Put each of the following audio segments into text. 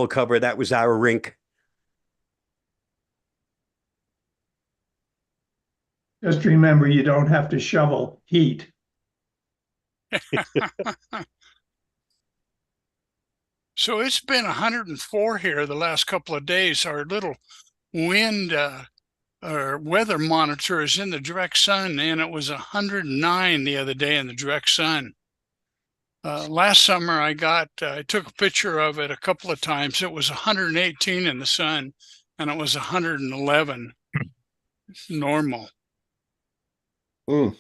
manhole cover. That was our rink. Just remember, you don't have to shovel heat. So it's been 104 here the last couple of days. Our little wind our weather monitor is in the direct sun, and it was 109 the other day in the direct sun. Last summer, I took a picture of it a couple of times. It was 118 in the sun, and it was 111 normal. Mm.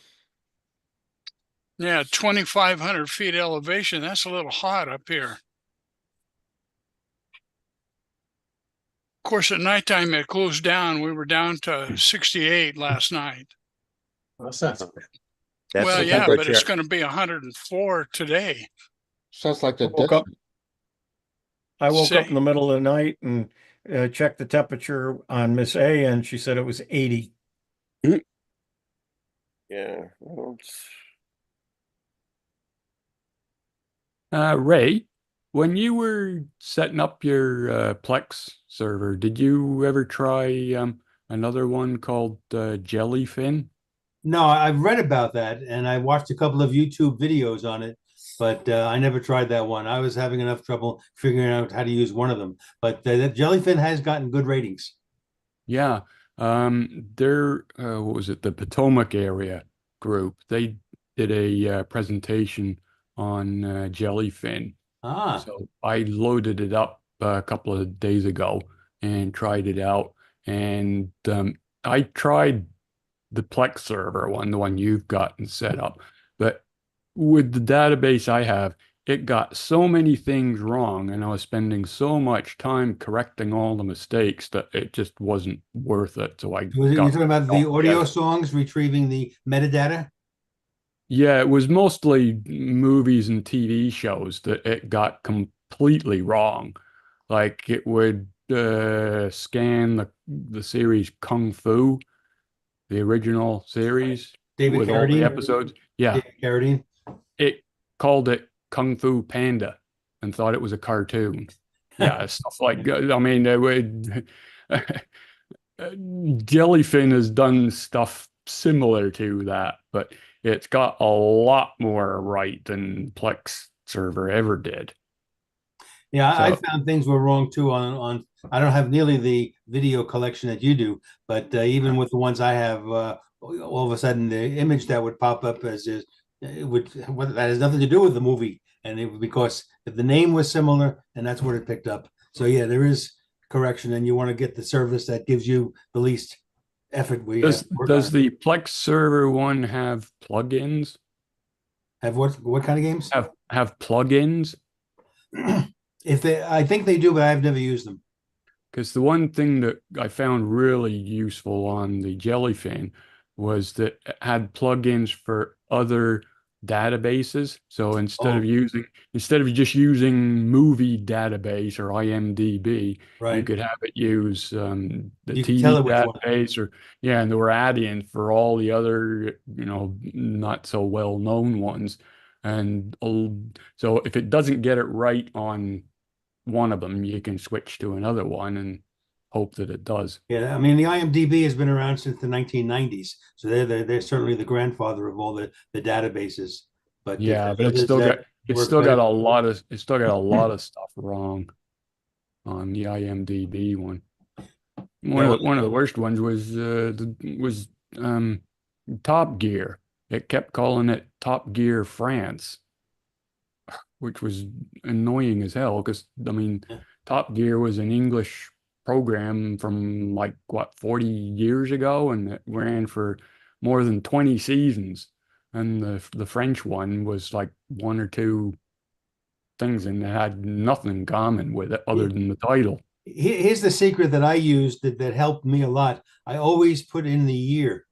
Yeah, 2,500 feet elevation. That's a little hot up here. Of course, at nighttime, it cools down. We were down to 68 last night. That's not That's Well, the yeah, but temperature. it's going to be 104 today. sounds like the Woke up. desert. I woke up Say- in the middle of the night and checked the temperature on Miss A, and she said it was 80. Yeah. Well, Ray, when you were setting up your Plex server, did you ever try another one called Jellyfin? No, I've read about that and I watched a couple of YouTube videos on it, but I never tried that one. I was having enough trouble figuring out how to use one of them. But that Jellyfin has gotten good ratings. Yeah, what was it? The Potomac area group. They did a presentation on Jellyfin. Ah, So I loaded it up a couple of days ago and tried it out. And I tried the Plex server one, the one you've gotten set up. But with the database I have, it got so many things wrong, and I was spending so much time correcting all the mistakes that it just wasn't worth it. So I you're got talking about the got audio rid. songs retrieving the metadata? Yeah, it was mostly movies and TV shows that it got completely wrong. Like it would scan the series Kung Fu, the original series David with all the Carradine? episodes. Yeah, David Carradine? it called it Kung Fu Panda and thought it was a cartoon. Yeah, stuff like I mean, it would Jellyfin has done stuff similar to that, but it's got a lot more right than Plex server ever did. Yeah, I So found things were wrong too on I don't have nearly the video collection that you do, but even with the ones I have, all of a sudden the image that would pop up as is it would that has nothing to do with the movie, and it was because the name was similar, and that's what it picked up. So yeah, there is correction, and you want to get the service that gives you the least effort where you have does to work on does it. the Plex server one have plugins? Have what kind of games? Have plugins? If they, I think they do, but I've never used them. Because the one thing that I found really useful on the Jellyfin was that it had plugins for other databases. So Oh, instead of just using movie database or IMDb, you right. could have it use the You can tell TV it which one. database or yeah, and there were add-ins for all the other, not so well-known ones. And so if it doesn't get it right on one of them, you can switch to another one and hope that it does. Yeah, I mean the IMDb has been around since the 1990s, so they're certainly the grandfather of all the databases. But if Yeah, but there's others that it's work still got better, a lot of stuff wrong on the IMDb one. yeah, One of the worst ones was Top Gear. It kept calling it Top Gear France, which was annoying as hell because I mean yeah. Top Gear was an English program from like what 40 years ago and it ran for more than 20 seasons. And the French one was like one or two things and it had nothing in common with it other than the title. Here's the secret that I used that helped me a lot. I always put in the year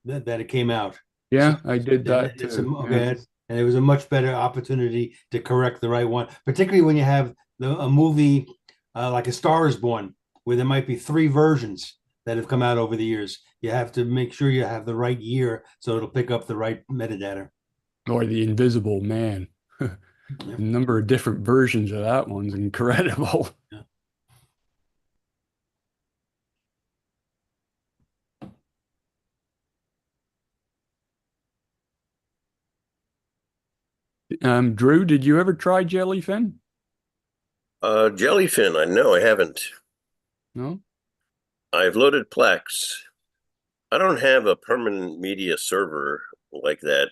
that it came out. So Yeah, I did that it's too. Yeah. okay, and it was a much better opportunity to correct the right one, particularly when you have a movie like A Star Is Born, where there might be three versions that have come out over the years. You have to make sure you have the right year so it'll pick up the right metadata. Or the Invisible Man. The number of different versions of that one's incredible. Drew, did you ever try jellyfin? Jellyfin, no, I haven't. No? I've loaded Plex. I don't have a permanent media server like that.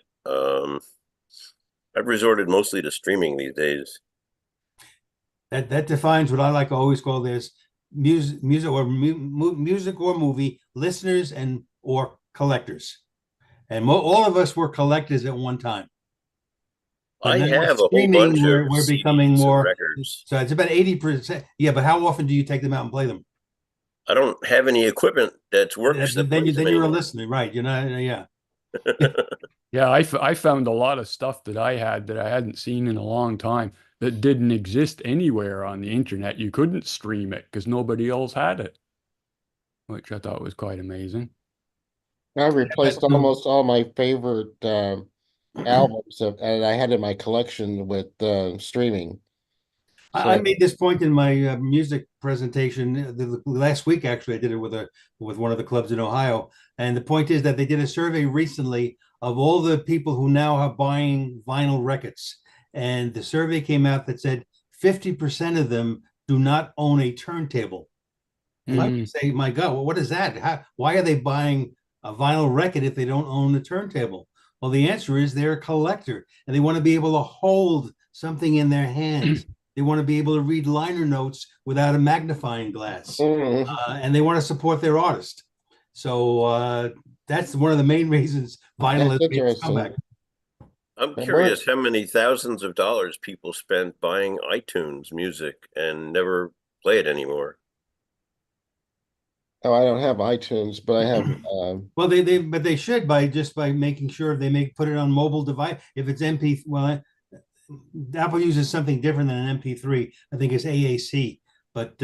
I've resorted mostly to streaming these days. That defines what I like to always call this music or movie listeners and or collectors. And all of us were collectors at one time. But I now with have a whole streaming, bunch of we're becoming CDs and more. records. So it's about 80%. Yeah, but how often do you take them out and play them? I don't have any equipment that works that Then plays them you're a anymore. listener, right? You're not. Yeah. Yeah, I found a lot of stuff that I had that I hadn't seen in a long time that didn't exist anywhere on the internet. You couldn't stream it because nobody else had it, which I thought was quite amazing. I replaced almost all my favorite albums and I had in my collection with streaming. I made this point in my music presentation the last week. Actually, I did it with one of the clubs in Ohio, and the point is that they did a survey recently of all the people who now are buying vinyl records, and the survey came out that said 50% of them do not own a turntable. And I would say, my God, well, what is that? Why are they buying a vinyl record if they don't own a turntable? Well, the answer is they're a collector, and they want to be able to hold something in their hands. They want to be able to read liner notes without a magnifying glass, and they want to support their artist. So that's one of the main reasons vinyl has made its comeback. I'm curious how many thousands of dollars people spent buying iTunes music and never play it anymore. Oh, I don't have iTunes, but I have. Well, but they should by making sure they put it on mobile device. If it's MP, well, Apple uses something different than an MP3. I think it's AAC, but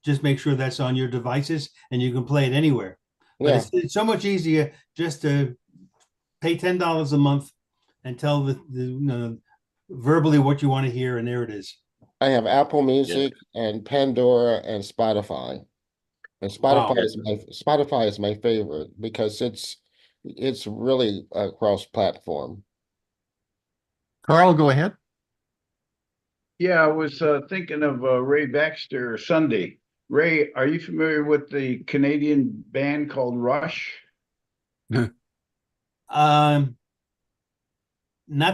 just make sure that's on your devices and you can play it anywhere. But it's so much easier just to pay $10 a month and tell the verbally what you want to hear, and there it is. I have Apple Music and Pandora and Spotify. And Spotify is my favorite because it's really a cross-platform. Carl, go ahead. Yeah, I was thinking of Ray Baxter Sunday. Ray, are you familiar with the Canadian band called Rush? Not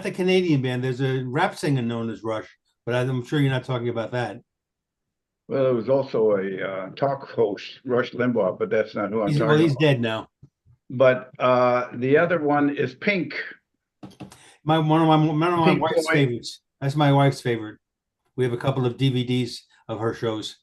the Canadian band. There's a rap singer known as Rush, but I'm sure you're not talking about that. Well, there was also a talk host, Rush Limbaugh, but that's not who I'm talking about. He's dead now. But the other one is Pink. One of my wife's favorites. That's my wife's favorite. We have a couple of DVDs of her shows.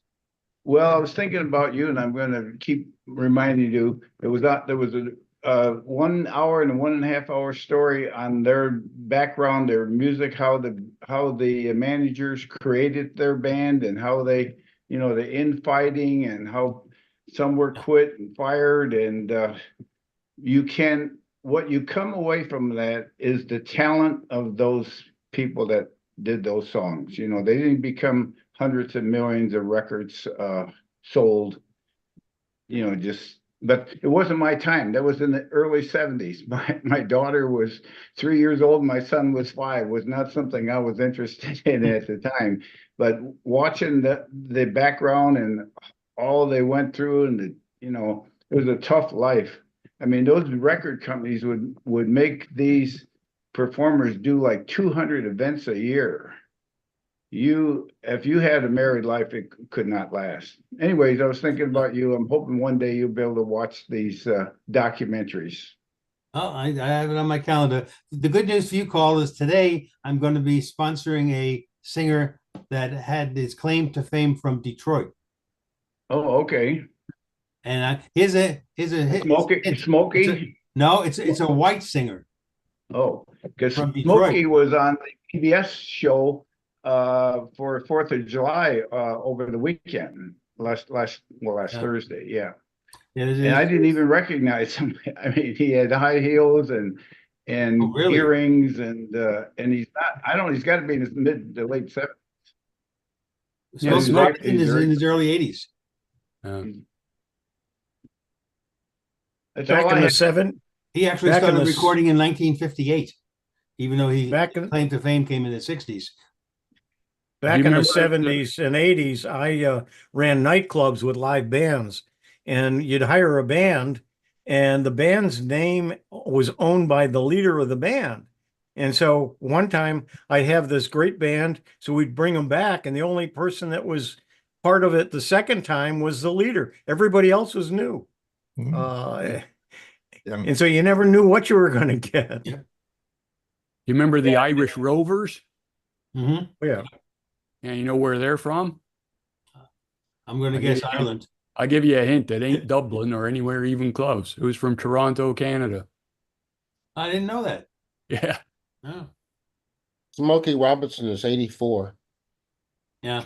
Well, I was thinking about you, and I'm going to keep reminding you. There was a 1 hour and a 1.5 hour story on their background, their music, how the managers created their band, and how they, the infighting, and how some were quit and fired, and what you come away from that is the talent of those people that did those songs. They didn't become hundreds of millions of records sold, but it wasn't my time. That was in the early 70s. My daughter was 3 years old. My son was 5. Was not something I was interested in at the time. But watching the background and all they went through, and it was a tough life. I mean, those record companies would make these performers do like 200 events a year. If you had a married life, it could not last. Anyways, I was thinking about you. I'm hoping one day you'll be able to watch these documentaries. Oh, I have it on my calendar. The good news for you, Carl, is today I'm going to be sponsoring a singer that had his claim to fame from Detroit. Oh, okay. And here's a Smokey. No, it's a white singer. Oh, because Smokey was on the PBS show for 4th of July over the weekend, last Thursday. Yeah. And I didn't even recognize him. I mean, he had high heels and and Oh, really? earrings, and he's not. I don't. He's got to be in his mid to late 70s. Yeah, Smokey Smokey- Robinson is in his early 80s. That's Back all in I the had. He actually Back in started the s- recording in 1958, even though he Back in claim to fame came in the 60s. Back you in the remember the- 70s and 80s, I ran nightclubs with live bands, and you'd hire a band, and the band's name was owned by the leader of the band. And so one time I'd have this great band, so we'd bring them back, and the only person that was part of it the second time was the leader. Everybody else was new. Hmm. And so you never knew what you were going to get. Yeah. You remember the Irish Rovers? Mm-hmm. Yeah. And you know where they're from? I'm going to I give guess you- Ireland. I'll give you a hint. It ain't Dublin or anywhere even close. It was from Toronto, Canada. I didn't know that. Yeah. Oh, Smokey Robinson is 84. yeah.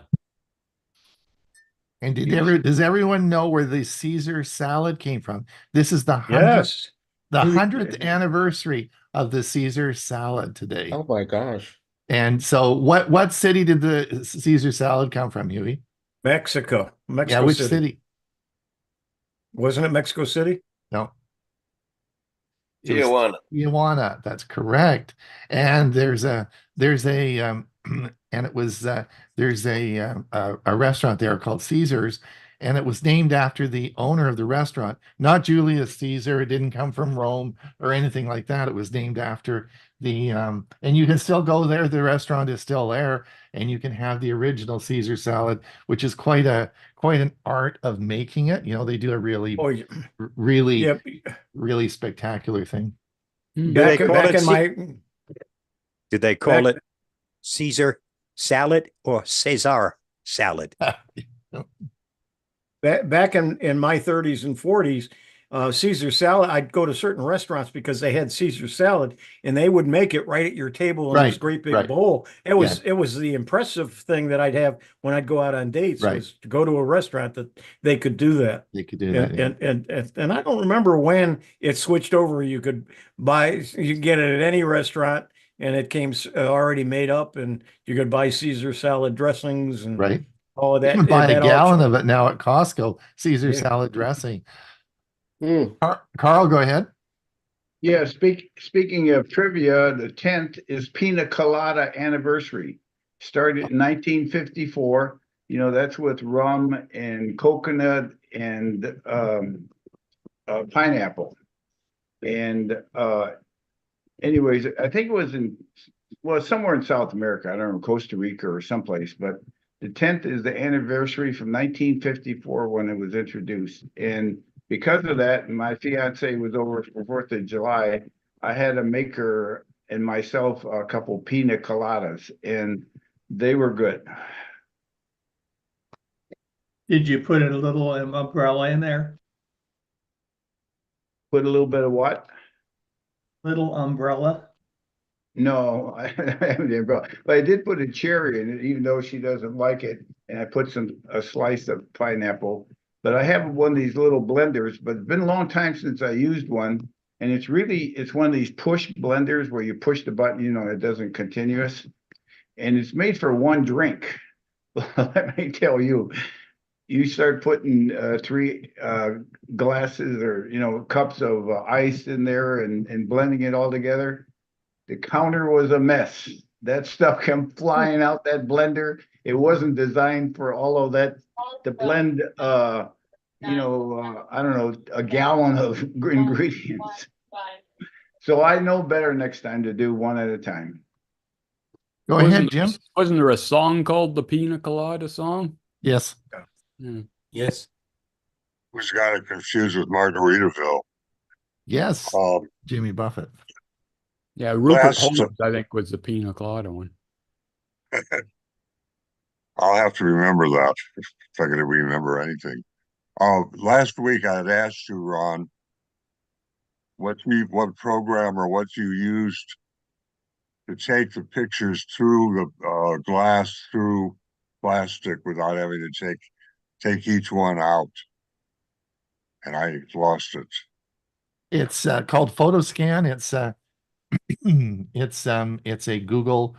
And does everyone know where the Caesar salad came from? This is the Yes. 100th anniversary of the Caesar salad today. Oh my gosh. And so what city did the Caesar salad come from, Huey? Mexico. Yeah, Mexico which City. city? Wasn't it Mexico City? No. It was Tijuana. Tijuana, that's correct. And there's a and it was there's a restaurant there called Caesar's, and it was named after the owner of the restaurant, not Julius Caesar. It didn't come from Rome or anything like that. It was named after the and you can still go there. The restaurant is still there, and you can have the original Caesar salad, which is quite an art of making it. You know, they do a really Oh, yeah. really Yep. really spectacular thing. Hmm. Do they Back, call back it in my Did they call back- it Caesar salad or Caesar salad? back in my 30s and 40s, Caesar salad, I'd go to certain restaurants because they had Caesar salad, and they would make it right at your table in this Right, great big right. bowl. It was the impressive thing that I'd have when I'd go out on dates, Right. was to go to a restaurant that they could do that. You could do that. And, Yeah. and I don't remember when it switched over. You could get it at any restaurant, and it came already made up, and you could buy Caesar salad dressings and Right. all of You that. can buy It a had all gallon sorts- of it now at Costco, Caesar Yeah. salad dressing. Hmm. Carl, go ahead. Yeah, speaking of trivia, the 10th is Pina Colada anniversary. Started in 1954. You know, that's with rum and coconut and pineapple. And anyways, I think it was somewhere in South America. I don't know, Costa Rica or someplace. But the 10th is the anniversary from 1954 when it was introduced. And because of that, and my fiance was over for 4th of July, I had to make her and myself a couple pina coladas, and they were good. Did you put a little umbrella in there? Put a little bit of what? Little umbrella? No, I haven't, but I did put a cherry in it, even though she doesn't like it. And I put a slice of pineapple. But I have one of these little blenders, but it's been a long time since I used one. And it's one of these push blenders where you push the button, you know, it doesn't continuous. And it's made for one drink. Let me tell you, you start putting 3 glasses or, you know, cups of ice in there and blending it all together. The counter was a mess. That stuff came flying out that blender. It wasn't designed for all of that to blend, I don't know, a gallon of ingredients. So I know better next time to do one at a time. Go Wasn't ahead, there- Jim. Wasn't there a song called the Pina Colada song? Yes. Hmm. Yes. Who's got it confused with Margaritaville. Yes. Um, Jimmy Buffett. Yeah, Rupert Last- Holmes, I think, was the Pina Colada one. I'll have to remember that if I can remember anything. Last week I had asked you, Ron, what program or what you used to take the pictures through the glass through plastic without having to take each one out, and I lost it. It's called PhotoScan. It's a Google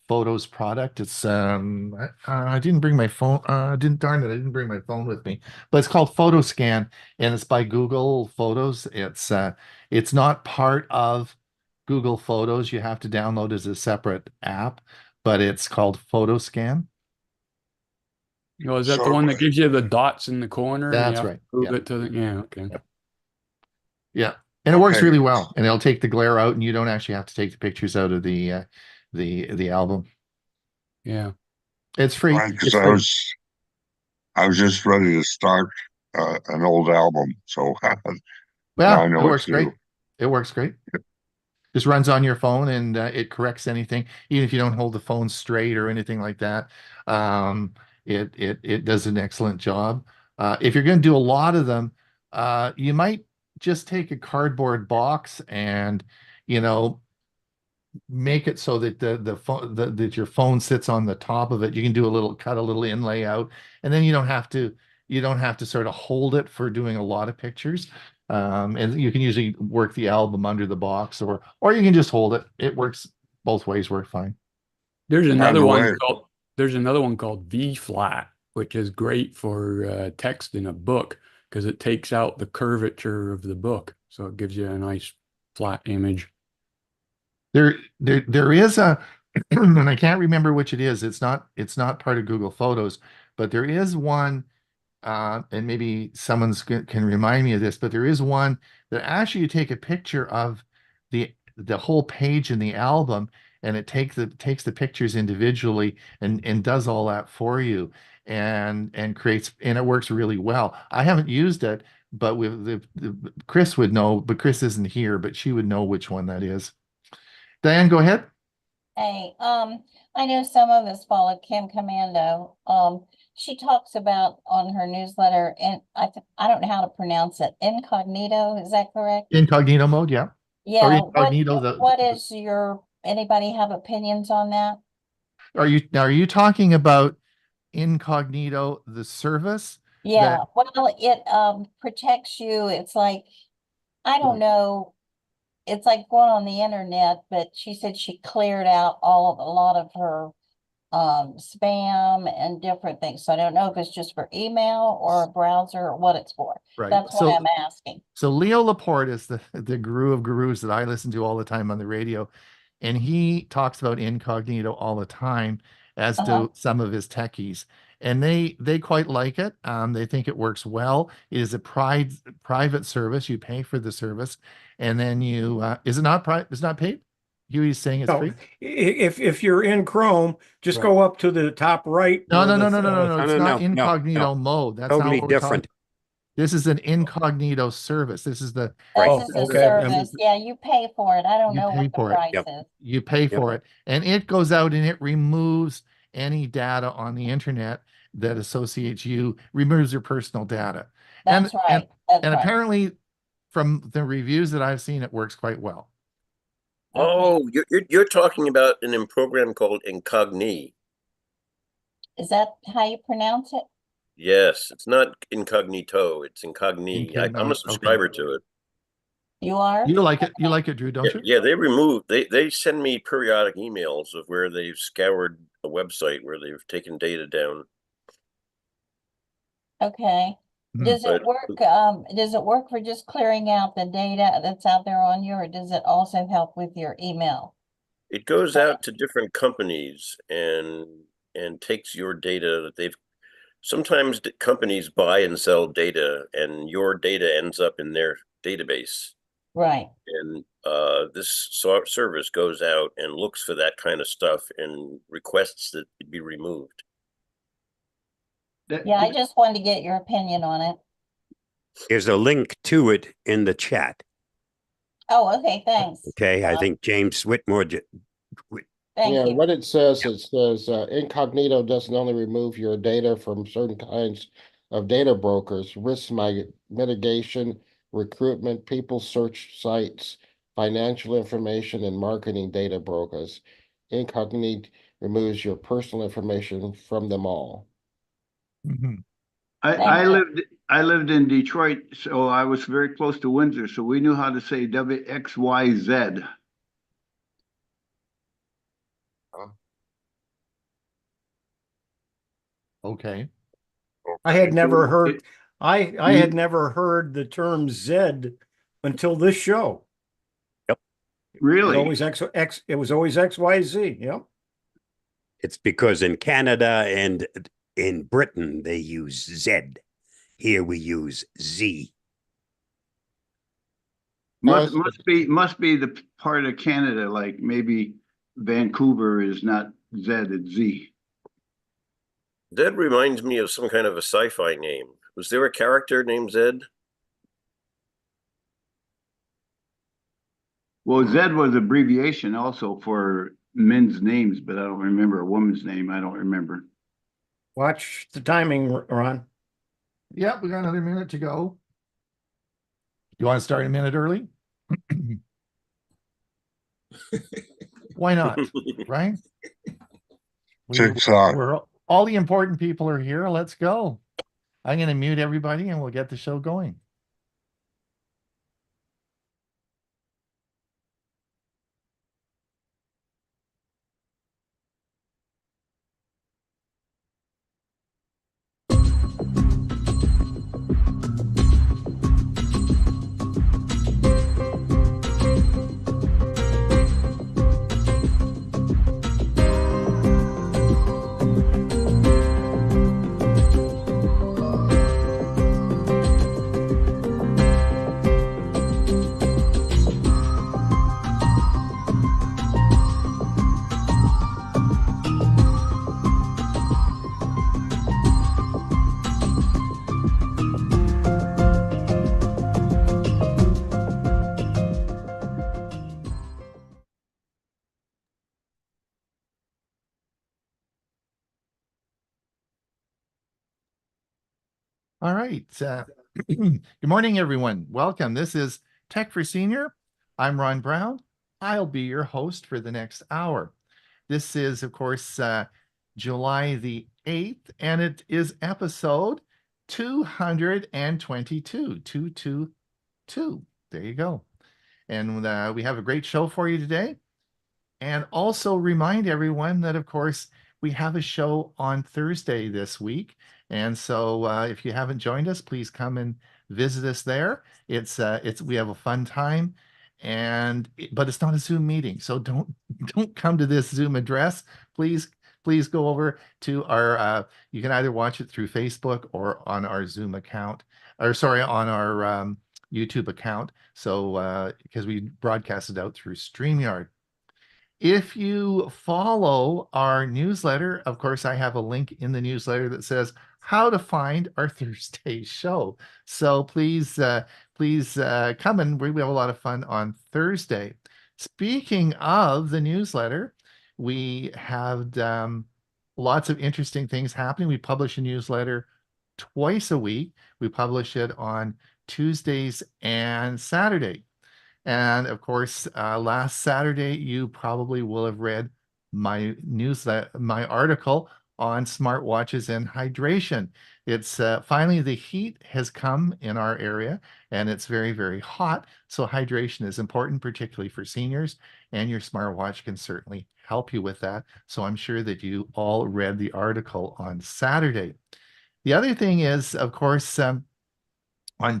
Photos product. It's I didn't bring my phone. Didn't darn it, I didn't bring my phone with me. But it's called PhotoScan, and it's by Google Photos. It's not part of Google Photos. You have to download as a separate app, but it's called PhotoScan. Oh, is that the So, one that gives you the dots in the corner and you That's have right. to move Yeah. it to the, yeah, okay. Yep. Yeah. And it works Okay. really well. And it'll take the glare out, and you don't actually have to take the pictures out of the album. Yeah. It's free. right, because It's free. I was just ready to start an old album, so now Well, I know it what works to great. do. It works great. Just runs on your phone, and it corrects anything, even if you don't hold the phone straight or anything like that. It does an excellent job. If you're going to do a lot of them, you might just take a cardboard box and, you know, make it so that the phone that your phone sits on the top of it. You can do a little cut a little inlay out, and then you don't have to sort of hold it for doing a lot of pictures. And you can usually work the album under the box, or you can just hold it. It works both ways, work fine. There's By another the one way, called there's another one called V flat, which is great for text in a book because it takes out the curvature of the book, so it gives you a nice flat image. There is a, and I can't remember which it is. It's not part of Google Photos, but there is one. And maybe can remind me of this, but there is one that actually you take a picture of the whole page in the album, and it takes the pictures individually and does all that for you, and creates, and it works really well. I haven't used it, but with Chris would know, but Chris isn't here, but she would know which one that is. Diane, go ahead. Hey, I know some of us follow Kim Commando. She talks about on her newsletter, and I don't know how to pronounce it. Incognito, is that correct? Incognito mode, yeah. Or Yeah. incognito. What is anybody have opinions on that? Are you talking about Incognito, the service? Yeah. Well, it protects you. It's like, I don't know. It's like going on the internet, but she said she cleared out a lot of her spam and different things. So I don't know if it's just for email or a browser or what it's for. Right. That's why I'm asking. So Leo Laporte is the guru of gurus that I listen to all the time on the radio, and he talks about incognito all the time, as do some of his techies, and they quite like it. They think it works well. It is a private service. You pay for the service, and then you is it not It's not paid. Huey's saying it's free. If you're in Chrome, just go up to the top right. No. where It's no, not no, incognito no. mode. That's Totally not what we're talking. different. This is an incognito service. This is the This is a service. Yeah, you pay for it. I don't know what the price is. You pay for it, and it goes out and it removes any data on the internet that associates you, removes your personal data. That's right. That's and right. apparently, from the reviews that I've seen, it works quite well. Oh, you're talking about a program called Incogni. Is that how you pronounce it? Yes, it's not incognito, it's Incogni. I'm a subscriber to it. You are? You like it? You like it, Drew, don't you? Yeah, they send me periodic emails of where they've scoured a website where they've taken data down. Okay. Does it work for just clearing out the data that's out there on you, or does it also help with your email? It goes out to different companies and takes your data that they've sometimes companies buy and sell data, and your data ends up in their database. Right. And this service goes out and looks for that kind of stuff and requests that it be removed. Yeah, I just wanted to get your opinion on it. There's a link to it in the chat. Oh, okay, thanks. Okay, I think James Whitmore. Thank you. What it says, incognito doesn't only remove your data from certain kinds of data brokers, risk mitigation, recruitment, people search sites, financial information, and marketing data brokers. Incognito removes your personal information from them all. I lived in Detroit, so I was very close to Windsor, so we knew how to say WXYZ. Okay. I had never So heard, it- I had never heard the term Z until this show. It was Really? always it was always XYZ. Yep. It's because in Canada and in Britain they use Z. Here we use Z. Must be the part of Canada, like maybe Vancouver is not Z, it's Z. Zed reminds me of some kind of a sci-fi name. Was there a character named Zed? Well, Z was abbreviation also for men's names, but I don't remember a woman's name. I don't remember. Watch the timing, Ron. Yep, we got another minute to go. You want to start a minute early? Why not? Right? TikTok. We're all the important people are here. Let's go. I'm going to mute everybody and we'll get the show going. All right. Good morning, everyone. Welcome. This is Tech for Senior. I'm Ron Brown. I'll be your host for the next hour. This is, of course, July the 8th, and it is episode 222. 222. There you go. And we have a great show for you today. And also remind everyone that, of course, we have a show on Thursday this week. And so if you haven't joined us, please come and visit us there. We have a fun time, but it's not a Zoom meeting. So don't come to this Zoom address. Please go over to our, you can either watch it through Facebook or on our Zoom account, or sorry, on our YouTube account. So because we broadcast it out through StreamYard. If you follow our newsletter, of course, I have a link in the newsletter that says how to find our Thursday show. So please come, and we have a lot of fun on Thursday. Speaking of the newsletter, we have lots of interesting things happening. We publish a newsletter twice a week. We publish it on Tuesdays and Saturday. And of course, last Saturday, you probably will have read my article on smartwatches and hydration. It's finally the heat has come in our area and it's very, very hot. So hydration is important, particularly for seniors, and your smartwatch can certainly help you with that. So I'm sure that you all read the article on Saturday. The other thing is, of course, on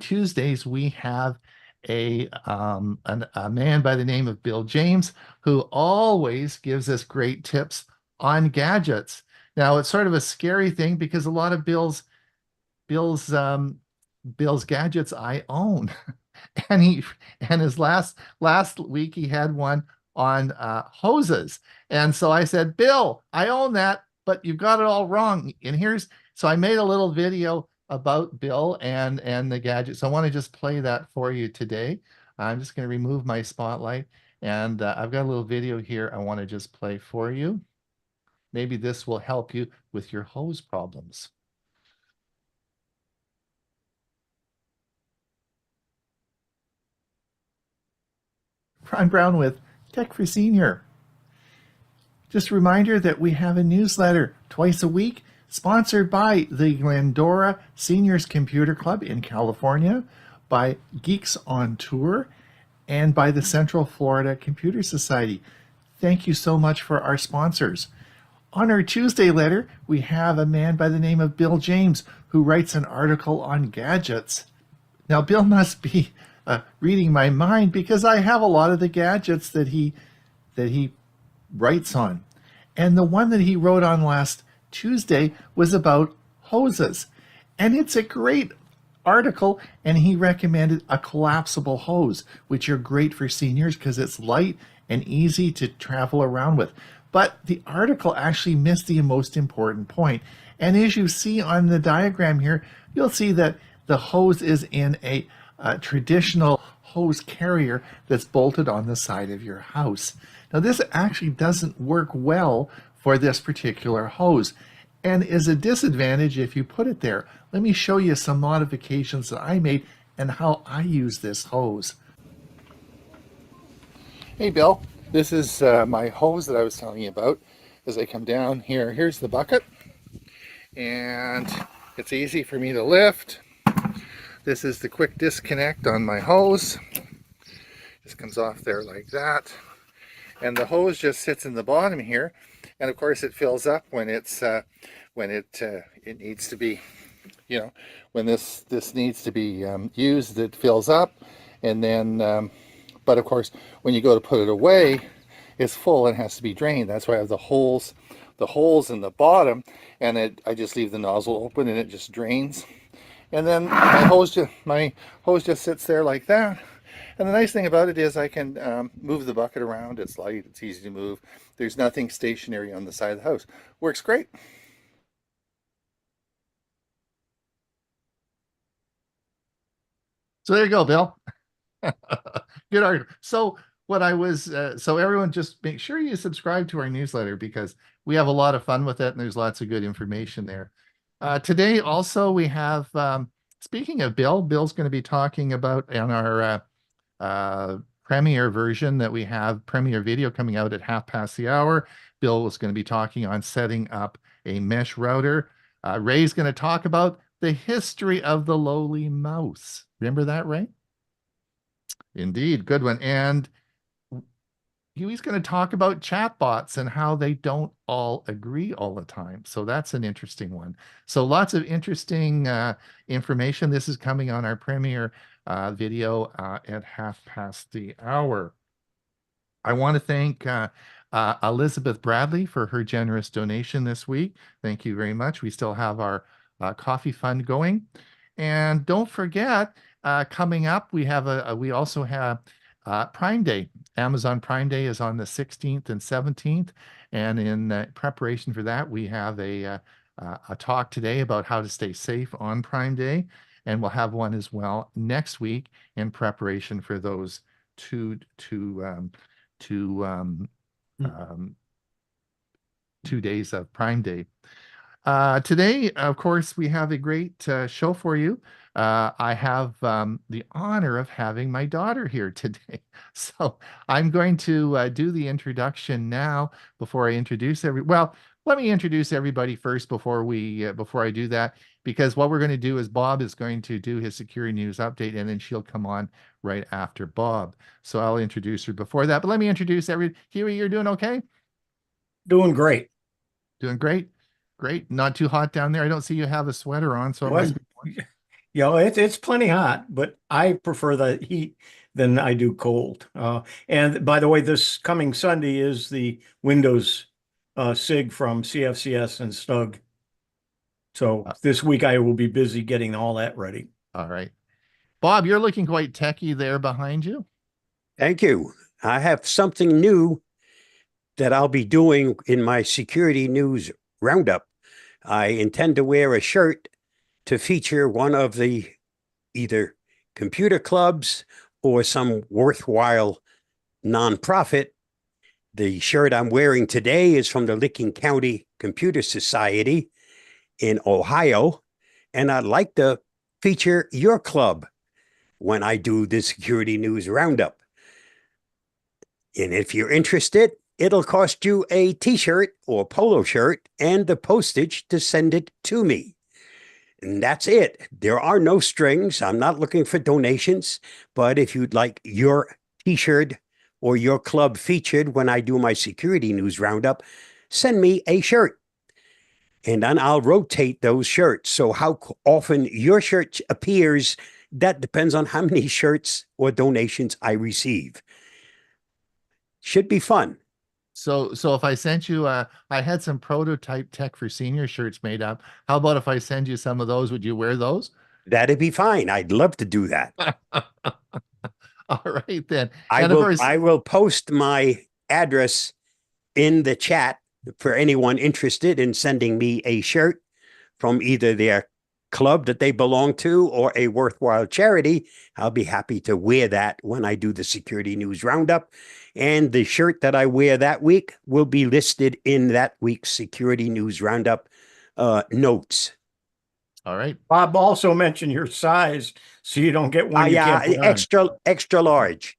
Tuesdays, we have a man by the name of Bill James, who always gives us great tips on gadgets. Now, it's sort of a scary thing because a lot of Bill's gadgets I own. And his last week he had one on hoses. And so I said, Bill, I own that, but you've got it all wrong. And so I made a little video about Bill and the gadgets. I want to just play that for you today. I'm just going to remove my spotlight, and I've got a little video here I want to just play for you. Maybe this will help you with your hose problems. Ron Brown with Tech for Senior. Just a reminder that we have a newsletter twice a week, sponsored by the Glendora Seniors Computer Club in California, by Geeks on Tour, and by the Central Florida Computer Society. Thank you so much for our sponsors. On our Tuesday letter, we have a man by the name of Bill James who writes an article on gadgets. Now, Bill must be reading my mind because I have a lot of the gadgets that he writes on. And the one that he wrote on last Tuesday was about hoses. And it's a great article, and he recommended a collapsible hose, which are great for seniors because it's light and easy to travel around with. But the article actually missed the most important point. And as you see on the diagram here, you'll see that the hose is in a traditional hose carrier that's bolted on the side of your house. Now, this actually doesn't work well for this particular hose and is a disadvantage if you put it there. Let me show you some modifications that I made and how I use this hose. Hey, Bill, this is my hose that I was telling you about. As I come down here, here's the bucket, and it's easy for me to lift. This is the quick disconnect on my hose. Just comes off there like that. And the hose just sits in the bottom here. And of course it fills up when it's it needs to be, you know, when this needs to be used, it fills up. And then, but of course, when you go to put it away, it's full and has to be drained. That's why I have the holes in the bottom, and I just leave the nozzle open and it just drains. And then my hose just sits there like that. And the nice thing about it is I can move the bucket around. It's light, it's easy to move. There's nothing stationary on the side of the house. Works great. So there you go, Bill. Good article. So what I was, so everyone just make sure you subscribe to our newsletter because we have a lot of fun with it and there's lots of good information there. Today also we have, speaking of Bill's going to be talking about on our Premiere version that we have Premiere video coming out at 1:30. Bill was going to be talking on setting up a mesh router. Ray's going to talk about the history of the lowly mouse. Remember that, Ray? Indeed, good one. And he's going to talk about chatbots and how they don't all agree all the time. So that's an interesting one. So lots of interesting information. This is coming on our Premiere video at 1:30. I want to thank Elizabeth Bradley for her generous donation this week. Thank you very much. We still have our coffee fund going. And don't forget, coming up, we also have Prime Day. Amazon Prime Day is on the 16th and 17th. And in preparation for that, we have a talk today about how to stay safe on Prime Day. And we'll have one as well next week in preparation for those two days of Prime Day. Today, of course, we have a great show for you. I have the honor of having my daughter here today. So I'm going to do the introduction now before I introduce well, let me introduce everybody first before I do that, because what we're going to do is Bob is going to do his security news update and then she'll come on right after Bob. So I'll introduce her before that, but let me introduce Huey, you're doing okay? Doing great. Doing great. Great. Not too hot down there. I don't see you have a sweater on, so it must be. Yeah, it's plenty hot, but I prefer the heat than I do cold. And by the way, this coming Sunday is the Windows SIG from CFCS and Stug. So this week I will be busy getting all that ready. All right. Bob, you're looking quite techie there behind you. Thank you. I have something new that I'll be doing in my security news roundup. I intend to wear a shirt to feature one of the either computer clubs or some worthwhile nonprofit. The shirt I'm wearing today is from the Licking County Computer Society in Ohio, and I'd like to feature your club when I do the security news roundup. And if you're interested, it'll cost you a t-shirt or polo shirt and the postage to send it to me. And that's it. There are no strings. I'm not looking for donations, but if you'd like your t-shirt or your club featured when I do my security news roundup, send me a shirt. And then I'll rotate those shirts. So how often your shirt appears, that depends on how many shirts or donations I receive. Should be fun. So if I sent you, I had some prototype Tech for Senior shirts made up. How about if I send you some of those? Would you wear those? That'd be fine. I'd love to do that. All right then. I And of will course, I will post my address in the chat for anyone interested in sending me a shirt from either their club that they belong to or a worthwhile charity. I'll be happy to wear that when I do the Security News Roundup. And the shirt that I wear that week will be listed in that week's Security News Roundup notes. all right. Bob, also mention your size so you don't get one you Yeah, can't put on. extra large.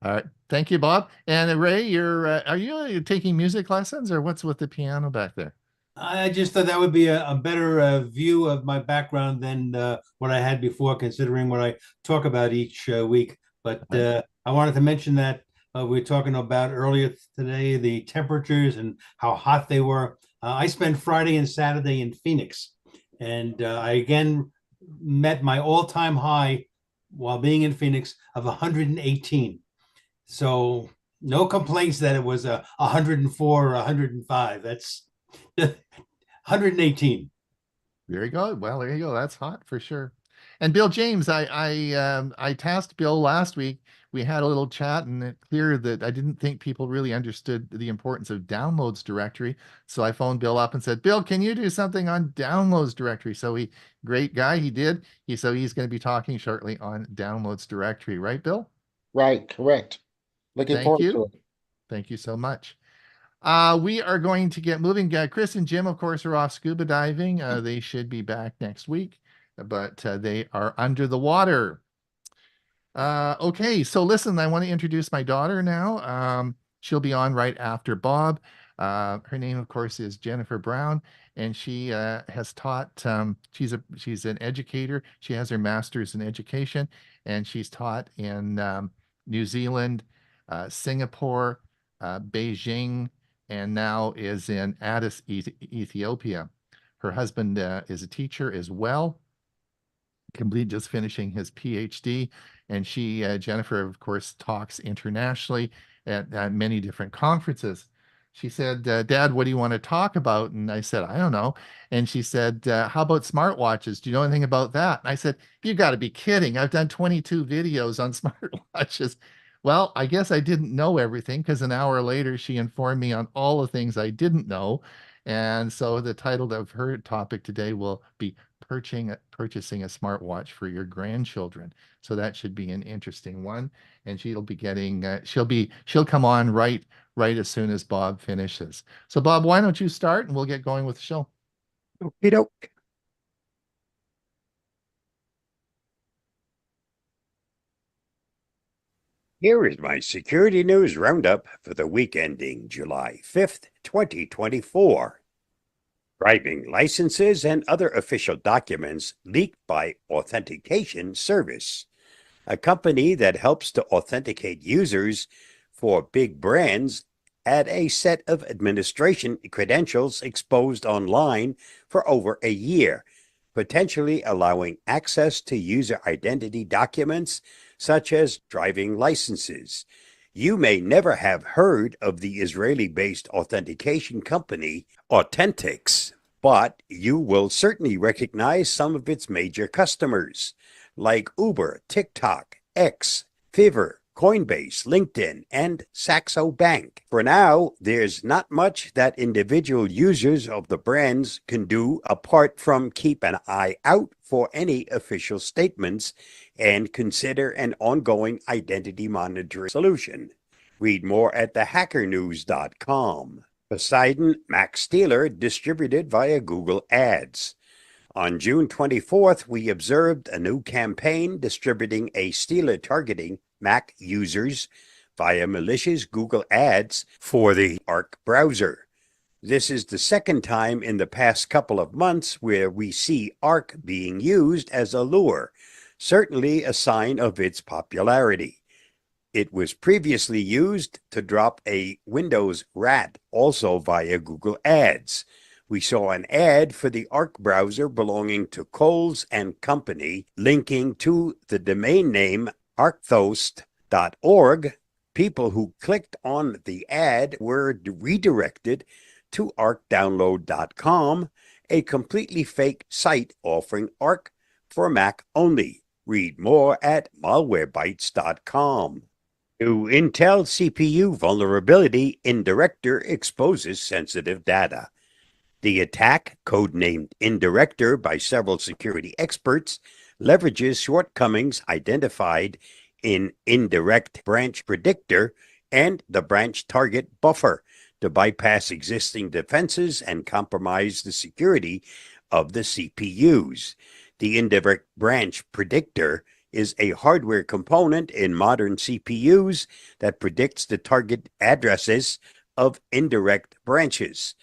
All right. Thank you, Bob. And Ray, are you taking music lessons, or what's with the piano back there? I just thought that would be a better view of my background than what I had before, considering what I talk about each week. But I wanted to mention that we were talking about earlier today, the temperatures and how hot they were. I spent Friday and Saturday in Phoenix, and I again met my all-time high while being in Phoenix of 118. So no complaints that it was 104 or 105. That's 118. Very good. Well, there you go. That's hot for sure. And Bill James, I tasked Bill last week. We had a little chat, and it clear that I didn't think people really understood the importance of downloads directory. So I phoned Bill up and said, Bill, can you do something on downloads directory? So great guy, he did. So he's going to be talking shortly on downloads directory, right, Bill? Right, correct. Looking Thank forward you. to it. Thank you so much. We are going to get moving. Chris and Jim, of course, are off scuba diving. They should be back next week, but they are under the water. Okay, so listen, I want to introduce my daughter now. She'll be on right after Bob. Her name, of course, is Jennifer Brown, and she has taught. She's an educator. She has her master's in education, and she's taught in New Zealand, Singapore, Beijing, and now is in Addis, Ethiopia. Her husband is a teacher as well, just finishing his PhD. And she, Jennifer, of course, talks internationally at many different conferences. She said, Dad, what do you want to talk about? And I said, I don't know. And she said, how about smartwatches? Do you know anything about that? And I said, you got to be kidding. I've done 22 videos on smartwatches. Well, I guess I didn't know everything, because an hour later, she informed me on all the things I didn't know. And so the title of her topic today will be purchasing a smartwatch for your grandchildren. So that should be an interesting one. And she'll be getting, she'll come on right as soon as Bob finishes. So Bob, why don't you start and we'll get going with the show. Okey-doke. Here is my Security News Roundup for the week ending July 5th, 2024. Driving licenses and other official documents leaked by Authentication Service, a company that helps to authenticate users for big brands, had a set of administration credentials exposed online for over a year, potentially allowing access to user identity documents such as driving licenses. You may never have heard of the Israeli-based authentication company Authentics, but you will certainly recognize some of its major customers, like Uber, TikTok, X, Fiverr, Coinbase, LinkedIn, and Saxo Bank. For now, there's not much that individual users of the brands can do apart from keep an eye out for any official statements and consider an ongoing identity monitoring solution. Read more at thehackernews.com. Poseidon Mac Stealer distributed via Google Ads. On June 24th, we observed a new campaign distributing a stealer targeting Mac users via malicious Google Ads for the Arc browser. This is the second time in the past couple of months where we see Arc being used as a lure, certainly a sign of its popularity. It was previously used to drop a Windows rat, also via Google Ads. We saw an ad for the Arc browser belonging to Coles and Company, linking to the domain name arcthost.org. People who clicked on the ad were redirected to arcdownload.com, a completely fake site offering Arc for Mac only. Read more at malwarebytes.com. New Intel CPU vulnerability Indirector exposes sensitive data. The attack, codenamed Indirector by several security experts, leverages shortcomings identified in Indirect Branch Predictor and the Branch Target Buffer to bypass existing defenses and compromise the security of the CPUs. The Indirect Branch Predictor is a hardware component in modern CPUs that predicts the target addresses of indirect branches.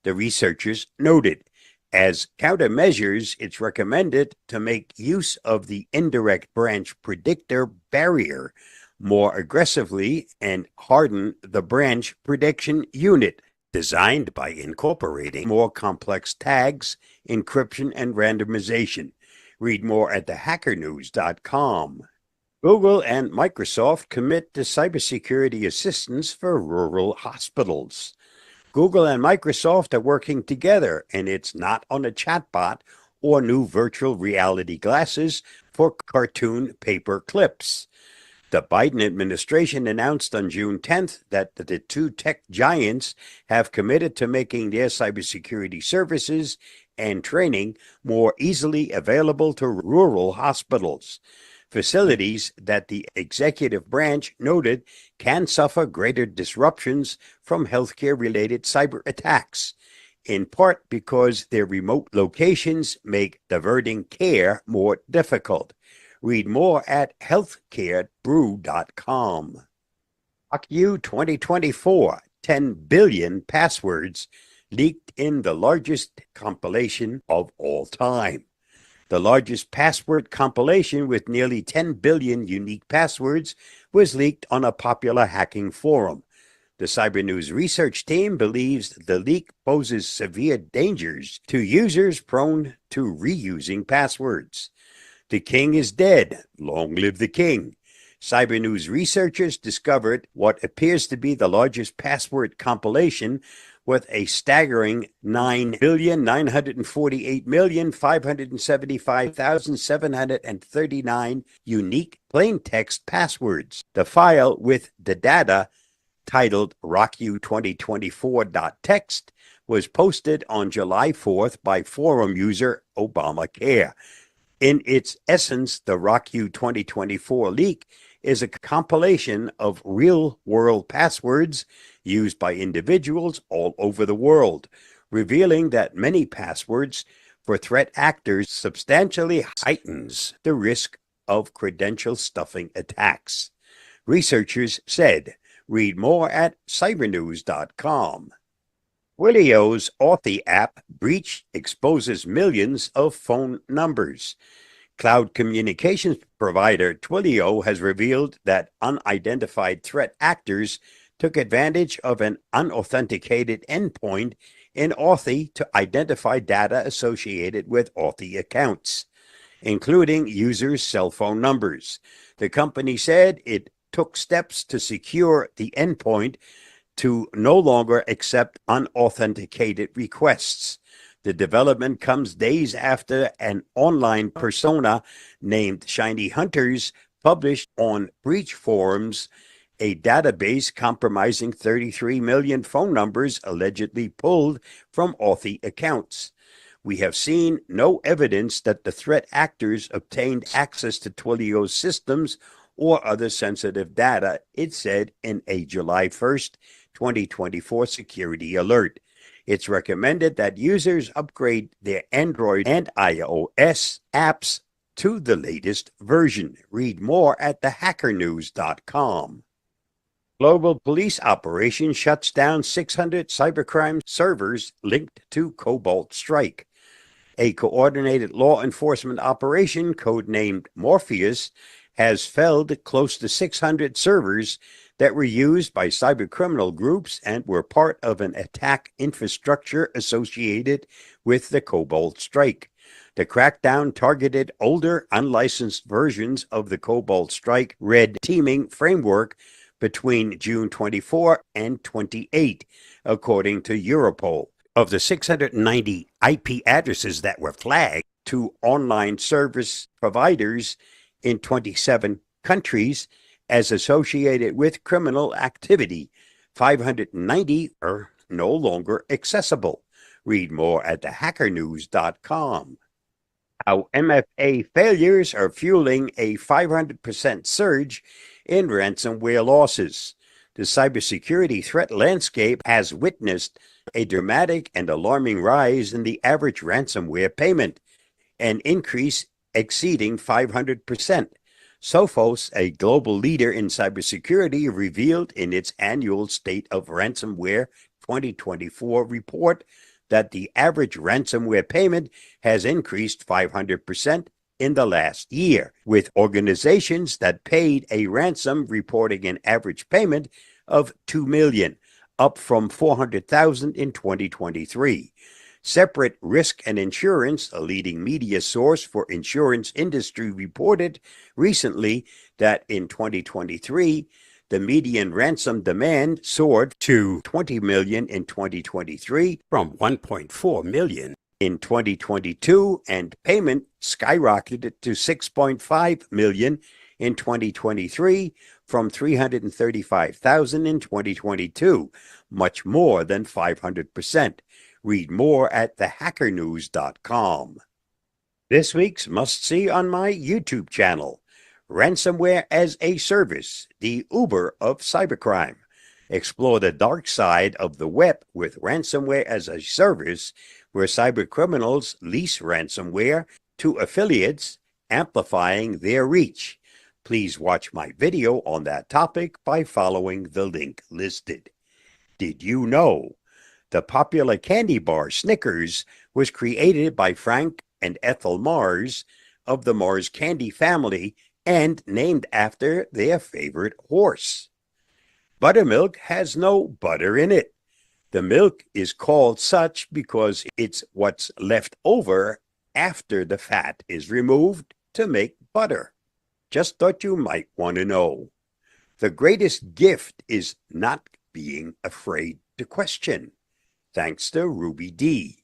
The researchers noted, as countermeasures, it's recommended to make use of the indirect branch predictor barrier more aggressively and harden the branch prediction unit, designed by incorporating more complex tags, encryption, and randomization. Read more at thehackernews.com. Google and Microsoft commit to cybersecurity assistance for rural hospitals. Google and Microsoft are working together, and it's not on a chatbot or new virtual reality glasses for cartoon paper clips. The Biden administration announced on June 10th that the two tech giants have committed to making their cybersecurity services and training more easily available to rural hospitals, facilities that the executive branch noted can suffer greater disruptions from healthcare-related cyber attacks, in part because their remote locations make diverting care more difficult. Read more at healthcarebrew.com. RockU 2024, 10 billion passwords leaked in the largest compilation of all time. The largest password compilation with nearly 10 billion unique passwords was leaked on a popular hacking forum. The Cyber News research team believes the leak poses severe dangers to users prone to reusing passwords. The king is dead. Long live the king. Cyber News researchers discovered what appears to be the largest password compilation with a staggering 9,948,575,739 unique plain text passwords. The file with the data, titled RockU2024.txt, was posted on July 4th by forum user Obamacare. In its essence, the RockU 2024 leak is a compilation of real-world passwords used by individuals all over the world, revealing that many passwords for threat actors substantially heightens the risk of credential stuffing attacks. Researchers said, read more at cybernews.com. Twilio's Authy app breach exposes millions of phone numbers. Cloud communications provider Twilio has revealed that unidentified threat actors took advantage of an unauthenticated endpoint in Authy to identify data associated with Authy accounts, including users' cell phone numbers. The company said it took steps to secure the endpoint to no longer accept unauthenticated requests. The development comes days after an online persona named Shiny Hunters published on breach forums a database compromising 33 million phone numbers allegedly pulled from Authy accounts. We have seen no evidence that the threat actors obtained access to Twilio's systems or other sensitive data, it said in a July 1st, 2024 security alert. It's recommended that users upgrade their Android and iOS apps to the latest version. Read more at thehackernews.com. Global police operation shuts down 600 cybercrime servers linked to Cobalt Strike. A coordinated law enforcement operation, codenamed Morpheus, has felled close to 600 servers that were used by cybercriminal groups and were part of an attack infrastructure associated with the Cobalt strike. The crackdown targeted older, unlicensed versions of the Cobalt strike red teaming framework between June 24 and 28, according to Europol. Of the 690 IP addresses that were flagged to online service providers in 27 countries as associated with criminal activity, 590 are no longer accessible. Read more at thehackernews.com. How MFA failures are fueling a 500% surge in ransomware losses. The cybersecurity threat landscape has witnessed a dramatic and alarming rise in the average ransomware payment, an increase exceeding 500%. Sophos, a global leader in cybersecurity, revealed in its annual State of Ransomware 2024 report that the average ransomware payment has increased 500% in the last year, with organizations that paid a ransom reporting an average payment of $2 million, up from $400,000 in 2023. Separate Risk and Insurance, a leading media source for insurance industry, reported recently that in 2023, the median ransom demand soared to $20 million in 2023 from $1.4 million in 2022, and payment skyrocketed to $6.5 million in 2023 from $335,000 in 2022, much more than 500%. Read more at thehackernews.com. This week's must-see on my YouTube channel: Ransomware as a Service, the Uber of cybercrime. Explore the dark side of the web with Ransomware as a Service, where cybercriminals lease ransomware to affiliates, amplifying their reach. Please watch my video on that topic by following the link listed. Did you know the popular candy bar Snickers was created by Frank and Ethel Mars of the Mars candy family and named after their favorite horse? Buttermilk has no butter in it. The milk is called such because it's what's left over after the fat is removed to make butter. Just thought you might want to know. The greatest gift is not being afraid to question. Thanks to Ruby D.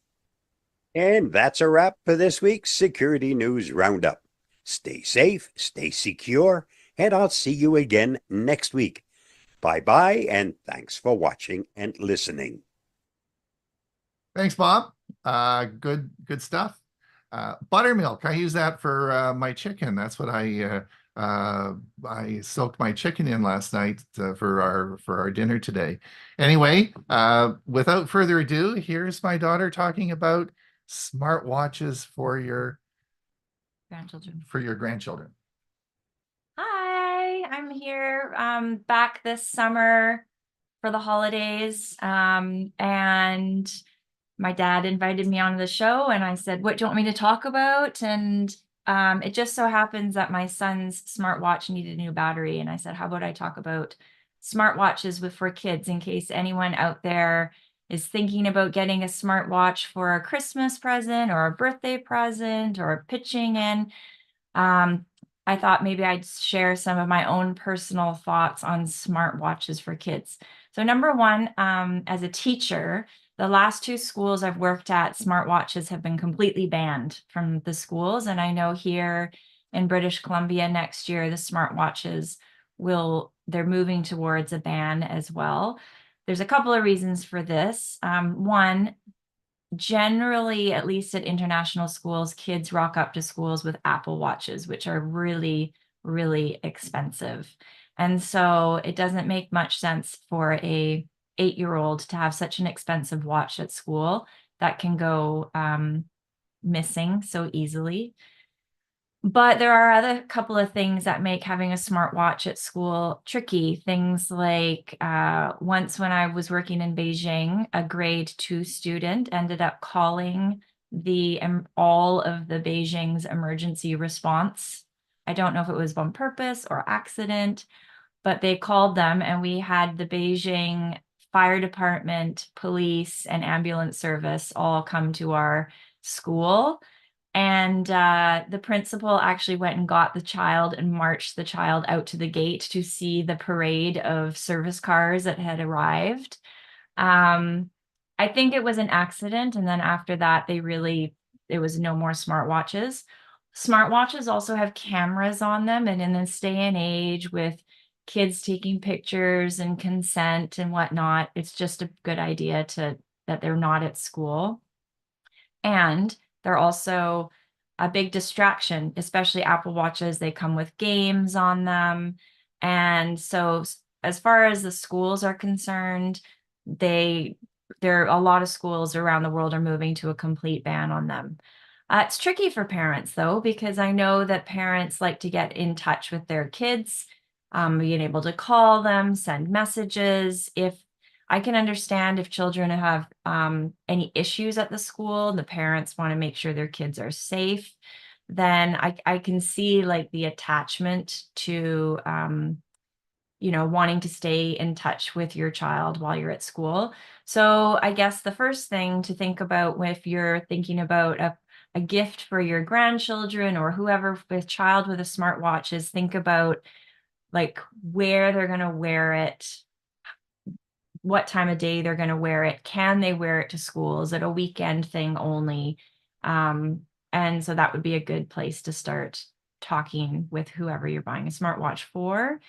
And that's a wrap for this week's Security News Roundup. Stay safe, stay secure, and I'll see you again next week. Bye-bye, and thanks for watching and listening. Thanks, Bob. Good stuff. Buttermilk. I use that for my chicken. That's what I soaked my chicken in last night for our dinner today. Anyway, without further ado, here's my daughter talking about smartwatches for your grandchildren. Hi, I'm here back this summer for the holidays, and my dad invited me on the show, and I said, what do you want me to talk about? And it just so happens that my son's smartwatch needed a new battery, and I said, how about I talk about smartwatches for kids, in case anyone out there is thinking about getting a smartwatch for a Christmas present or a birthday present or pitching in. I thought maybe I'd share some of my own personal thoughts on smartwatches for kids. So number one, as a teacher, the last 2 schools I've worked at, smartwatches have been completely banned from the schools. And I know here in British Columbia next year, the smartwatches they're moving towards a ban as well. There's a couple of reasons for this. One, generally, at least at international schools, kids rock up to schools with Apple Watches, which are really, really expensive. And so it doesn't make much sense for a 8-year-old to have such an expensive watch at school that can go missing so easily. But there are other couple of things that make having a smartwatch at school tricky. Things like once when I was working in Beijing, a grade 2 student ended up calling all of the Beijing's emergency response I don't know if it was on purpose or accident, but they called them, and we had the Beijing fire department, police, and ambulance service all come to our school. And the principal actually went and got the child and marched the child out to the gate to see the parade of service cars that had arrived. I think it was an accident. And then after that, it was no more smartwatches. Smartwatches also have cameras on them. And in this day and age with kids taking pictures and consent and whatnot, it's just a good idea that they're not at school. And they're also a big distraction, especially Apple Watches. They come with games on them. And so as far as the schools are concerned, there are a lot of schools around the world are moving to a complete ban on them. It's tricky for parents, though, because I know that parents like to get in touch with their kids, being able to call them, send messages. If I can understand if children have any issues at the school and the parents want to make sure their kids are safe, then I can see like the attachment to wanting to stay in touch with your child while you're at school. So I guess the first thing to think about if you're thinking about a gift for your grandchildren or whoever with child with a smartwatch is think about like where they're going to wear it, what time of day they're going to wear it. Can they wear it to school? Is it a weekend thing only? And so that would be a good place to start talking with whoever you're buying a smartwatch for.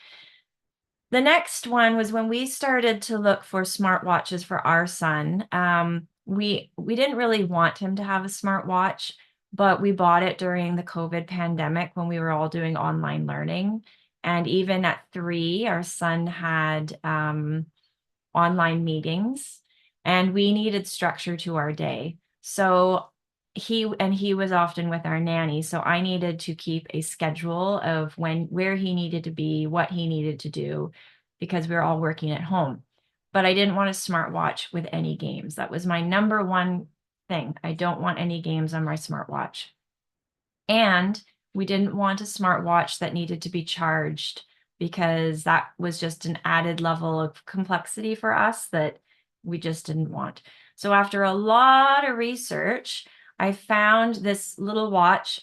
The next one was when we started to look for smartwatches for our son. We didn't really want him to have a smartwatch, but we bought it during the COVID pandemic when we were all doing online learning. And even at 3, our son had online meetings, and we needed structure to our day. So he was often with our nanny. So I needed to keep a schedule of where he needed to be, what he needed to do, because we were all working at home. But I didn't want a smartwatch with any games. That was my number one thing. I don't want any games on my smartwatch. And we didn't want a smartwatch that needed to be charged, because that was just an added level of complexity for us that we just didn't want. So after a lot of research, I found this little watch.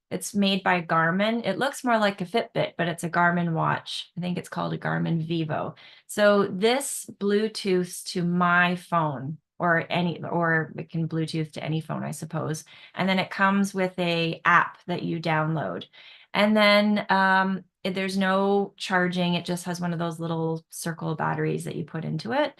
It's made by Garmin. It looks more like a Fitbit, but it's a Garmin watch. I think it's called a Garmin Vivo. So this Bluetooths to my phone, or it can Bluetooth to any phone, I suppose. And then it comes with a app that you download. And then there's no charging. It just has one of those little circle batteries that you put into it.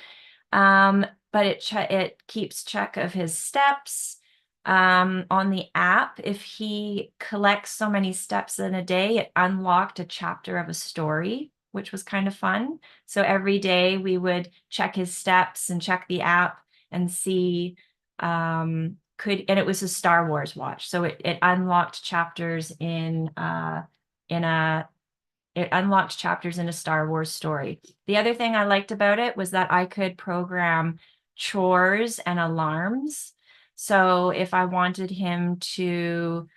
But it keeps check of his steps. On the app, if he collects so many steps in a day, it unlocked a chapter of a story, which was kind of fun. So every day we would check his steps and check the app and see and it was a Star Wars watch. So it unlocked chapters in a Star Wars story. The other thing I liked about it was that I could program chores and alarms. So if I wanted him to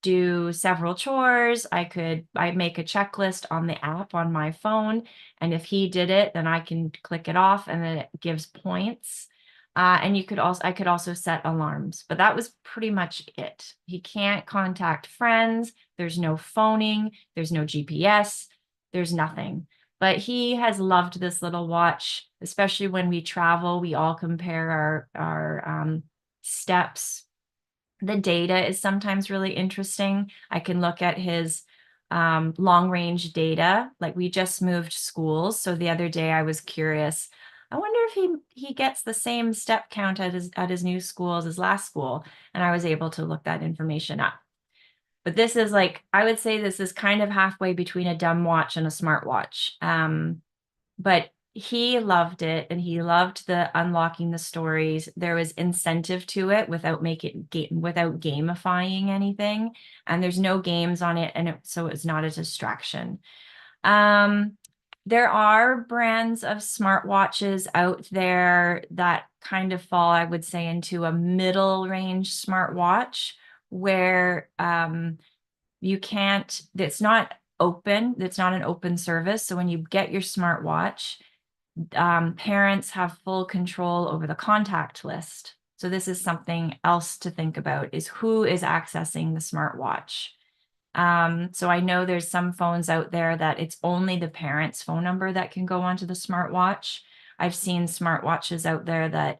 do several chores, I'd make a checklist on the app on my phone. And if he did it, then I can click it off and then it gives points. And I could also set alarms, but that was pretty much it. He can't contact friends. There's no phoning. There's no GPS. There's nothing. But he has loved this little watch, especially when we travel. We all compare our steps. The data is sometimes really interesting. I can look at his long range data. Like we just moved schools. So the other day I was curious. I wonder if he gets the same step count at his new school as his last school. And I was able to look that information up. But this is I would say this is kind of halfway between a dumb watch and a smartwatch. But he loved it, and he loved the unlocking the stories. There was incentive to it without gamifying anything. And there's no games on it, and so it's not a distraction. There are brands of smartwatches out there that kind of fall, I would say, into a middle range smartwatch where you can't, it's not open, it's not an open service. So when you get your smartwatch, parents have full control over the contact list. So this is something else to think about, is who is accessing the smartwatch. So I know there's some phones out there that it's only the parent's phone number that can go onto the smartwatch. I've seen smartwatches out there that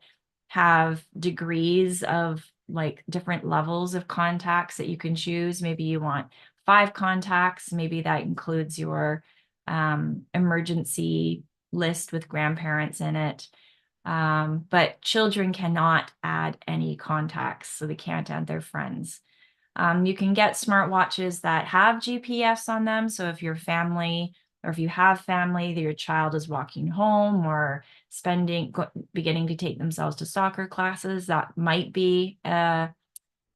have degrees of like different levels of contacts that you can choose. Maybe you want 5 contacts, maybe that includes your emergency list with grandparents in it. But children cannot add any contacts, so they can't add their friends. You can get smartwatches that have GPS on them. So if your family, or if you have family, that your child is walking home or beginning to take themselves to soccer classes, that might be a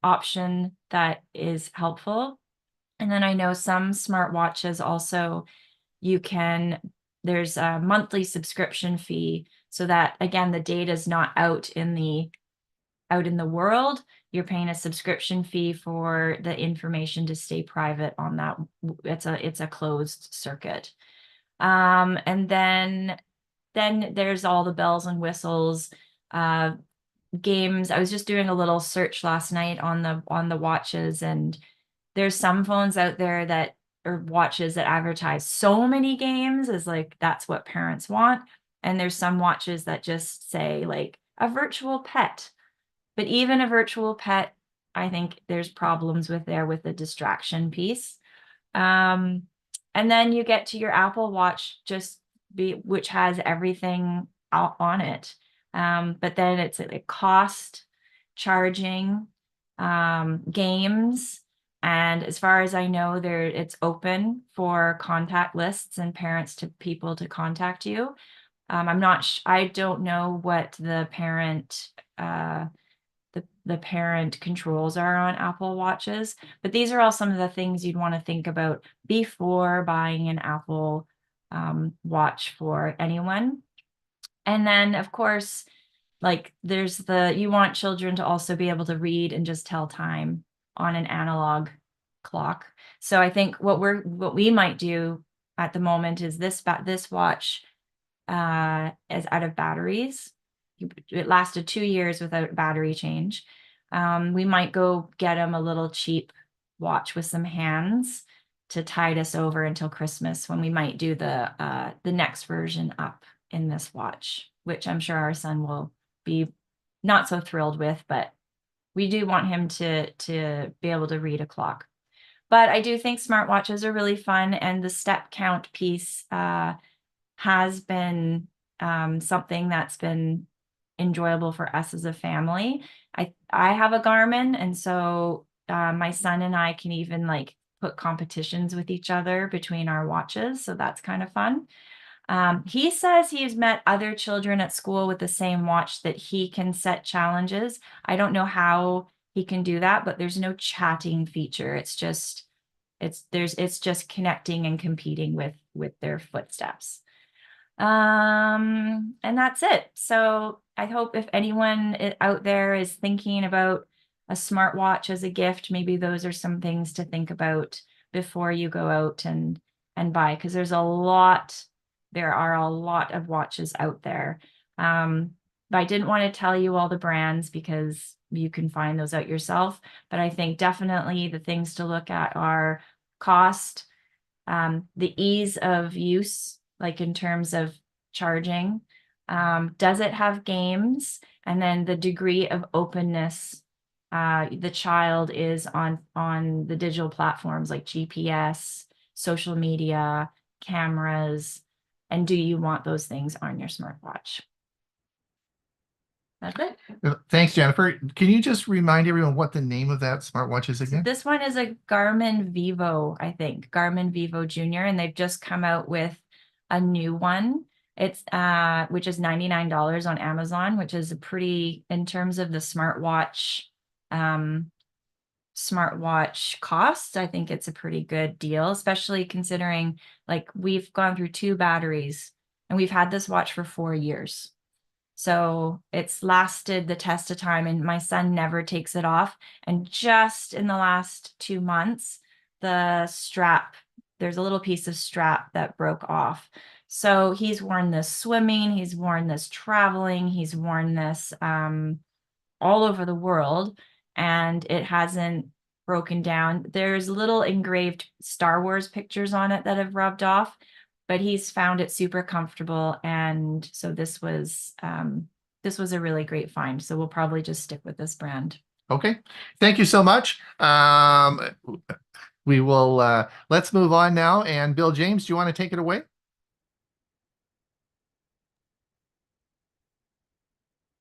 option that is helpful. And then I know some smartwatches also, there's a monthly subscription fee, so that again, the data is not out in the world. You're paying a subscription fee for the information to stay private on that. It's a closed circuit. And then there's all the bells and whistles, games. I was just doing a little search last night on the watches, and there's some phones out there that, or watches that advertise so many games as like that's what parents want. And there's some watches that just say like a virtual pet. But even a virtual pet, I think there's problems with the distraction piece. And then you get to your Apple Watch, which has everything out on it. But then it's like cost, charging, games. And as far as I know, it's open for contact lists and people to contact you. I don't know what the parent controls are on Apple Watches, but these are all some of the things you'd want to think about before buying an Apple Watch for anyone. And then of course, like you want children to also be able to read and just tell time on an analog clock. So I think what we might do at the moment is this watch is out of batteries. It lasted 2 years without battery change. We might go get him a little cheap watch with some hands to tide us over until Christmas, when we might do the next version up in this watch, which I'm sure our son will be not so thrilled with, but we do want him to be able to read a clock. But I do think smartwatches are really fun, and the step count piece has been something that's been enjoyable for us as a family. I have a Garmin, and so my son and I can even like put competitions with each other between our watches, so that's kind of fun. He says he's met other children at school with the same watch that he can set challenges. I don't know how he can do that, but there's no chatting feature. It's just connecting and competing with their footsteps. And that's it. So I hope if anyone out there is thinking about a smartwatch as a gift, maybe those are some things to think about before you go out and buy, because there are a lot of watches out there. But I didn't want to tell you all the brands because you can find those out yourself. But I think definitely the things to look at are cost, the ease of use, like in terms of charging, does it have games, and then the degree of openness the child is on the digital platforms like GPS, social media, cameras, and do you want those things on your smartwatch? That's it. Thanks, Jennifer. Can you just remind everyone what the name of that smartwatch is again? This one is a Garmin Vivo, I think, Garmin Vivo Junior, and they've just come out with a new one. It's which is $99 on Amazon, which is a pretty, in terms of the smartwatch cost, I think it's a pretty good deal, especially considering like we've gone through 2 batteries and we've had this watch for 4 years. So it's lasted the test of time, and my son never takes it off. And just in the last 2 months, the strap. There's a little piece of strap that broke off. So he's worn this swimming, he's worn this traveling, he's worn this all over the world, and it hasn't broken down. There's little engraved Star Wars pictures on it that have rubbed off, but he's found it super comfortable. And so this was a really great find. So we'll probably just stick with this brand. Okay, thank you so much. We will let's move on now. And Bill James, do you want to take it away?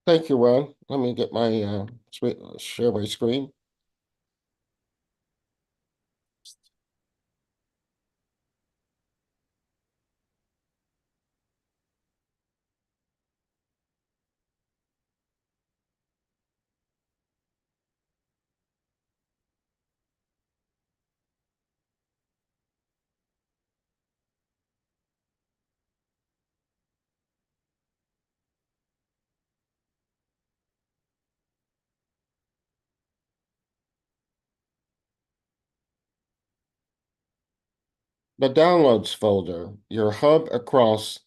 Thank you, Ron. Let me get my share my screen. The Downloads folder, your hub across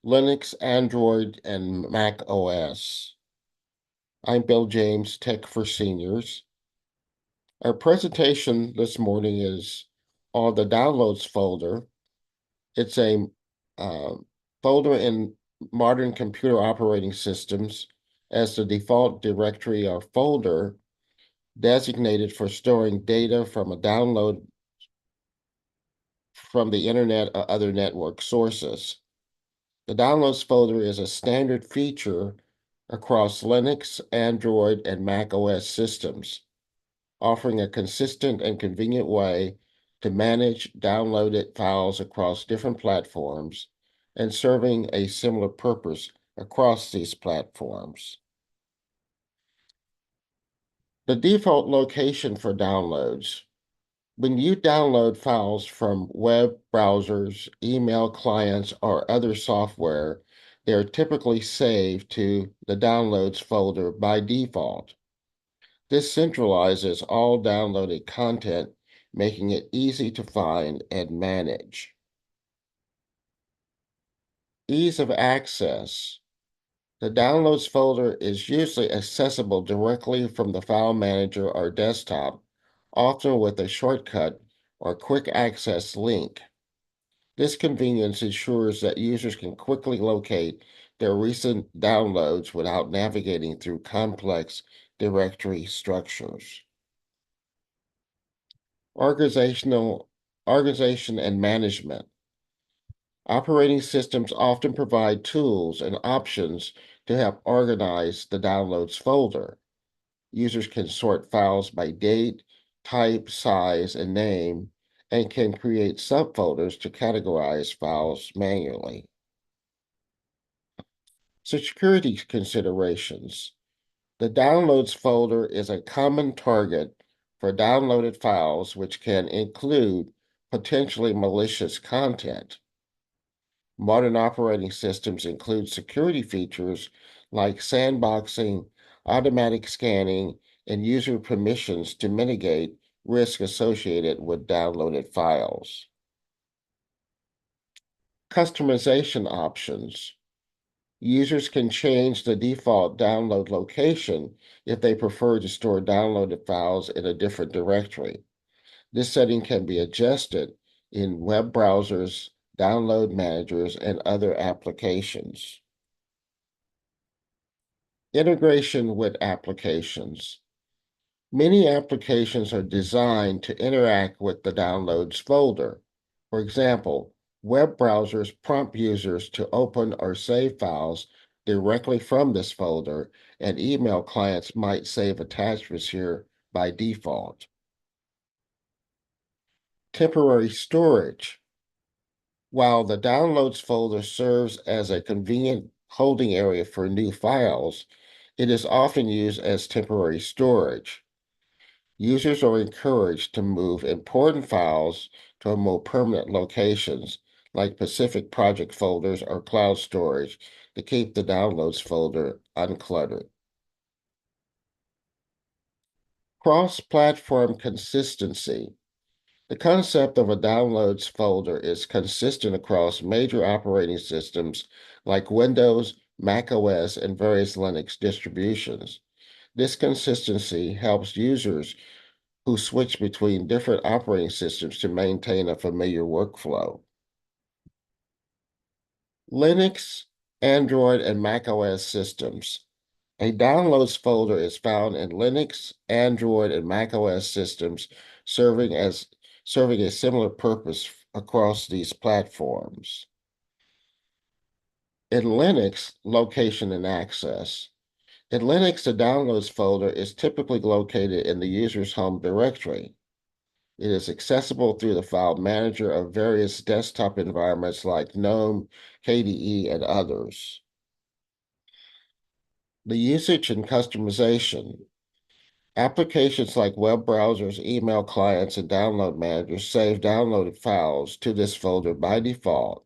Linux, Android, and Mac OS. I'm Bill James, Tech for Seniors. Our presentation this morning is on the Downloads folder. It's a folder in modern computer operating systems as the default directory or folder designated for storing data from a download from the internet or other network sources. The Downloads folder is a standard feature across Linux, Android, and Mac OS systems, offering a consistent and convenient way to manage downloaded files across different platforms and serving a similar purpose across these platforms. The default location for downloads. When you download files from web browsers, email clients, or other software, they are typically saved to the Downloads folder by default. This centralizes all downloaded content, making it easy to find and manage. Ease of access. The Downloads folder is usually accessible directly from the file manager or desktop, often with a shortcut or quick access link. This convenience ensures that users can quickly locate their recent downloads without navigating through complex directory structures. Organization and management. Operating systems often provide tools and options to help organize the Downloads folder. Users can sort files by date, type, size, and name, and can create subfolders to categorize files manually. Security considerations. The Downloads folder is a common target for downloaded files, which can include potentially malicious content. Modern operating systems include security features like sandboxing, automatic scanning, and user permissions to mitigate risk associated with downloaded files. Customization options. Users can change the default download location if they prefer to store downloaded files in a different directory. This setting can be adjusted in web browsers, download managers, and other applications. Integration with applications. Many applications are designed to interact with the Downloads folder. For example, web browsers prompt users to open or save files directly from this folder, and email clients might save attachments here by default. Temporary storage. While the Downloads folder serves as a convenient holding area for new files, it is often used as temporary storage. Users are encouraged to move important files to more permanent locations, like Pacific project folders or cloud storage, to keep the Downloads folder uncluttered. Cross-platform consistency. The concept of a downloads folder is consistent across major operating systems like Windows, Mac OS, and various Linux distributions. This consistency helps users who switch between different operating systems to maintain a familiar workflow. Linux, Android, and Mac OS systems. A downloads folder is found in Linux, Android, and Mac OS systems, serving a similar purpose across these platforms. In Linux, location and access. In Linux, the downloads folder is typically located in the user's home directory. It is accessible through the file manager of various desktop environments like GNOME, KDE, and others. The usage and customization. Applications like web browsers, email clients, and download managers save downloaded files to this folder by default.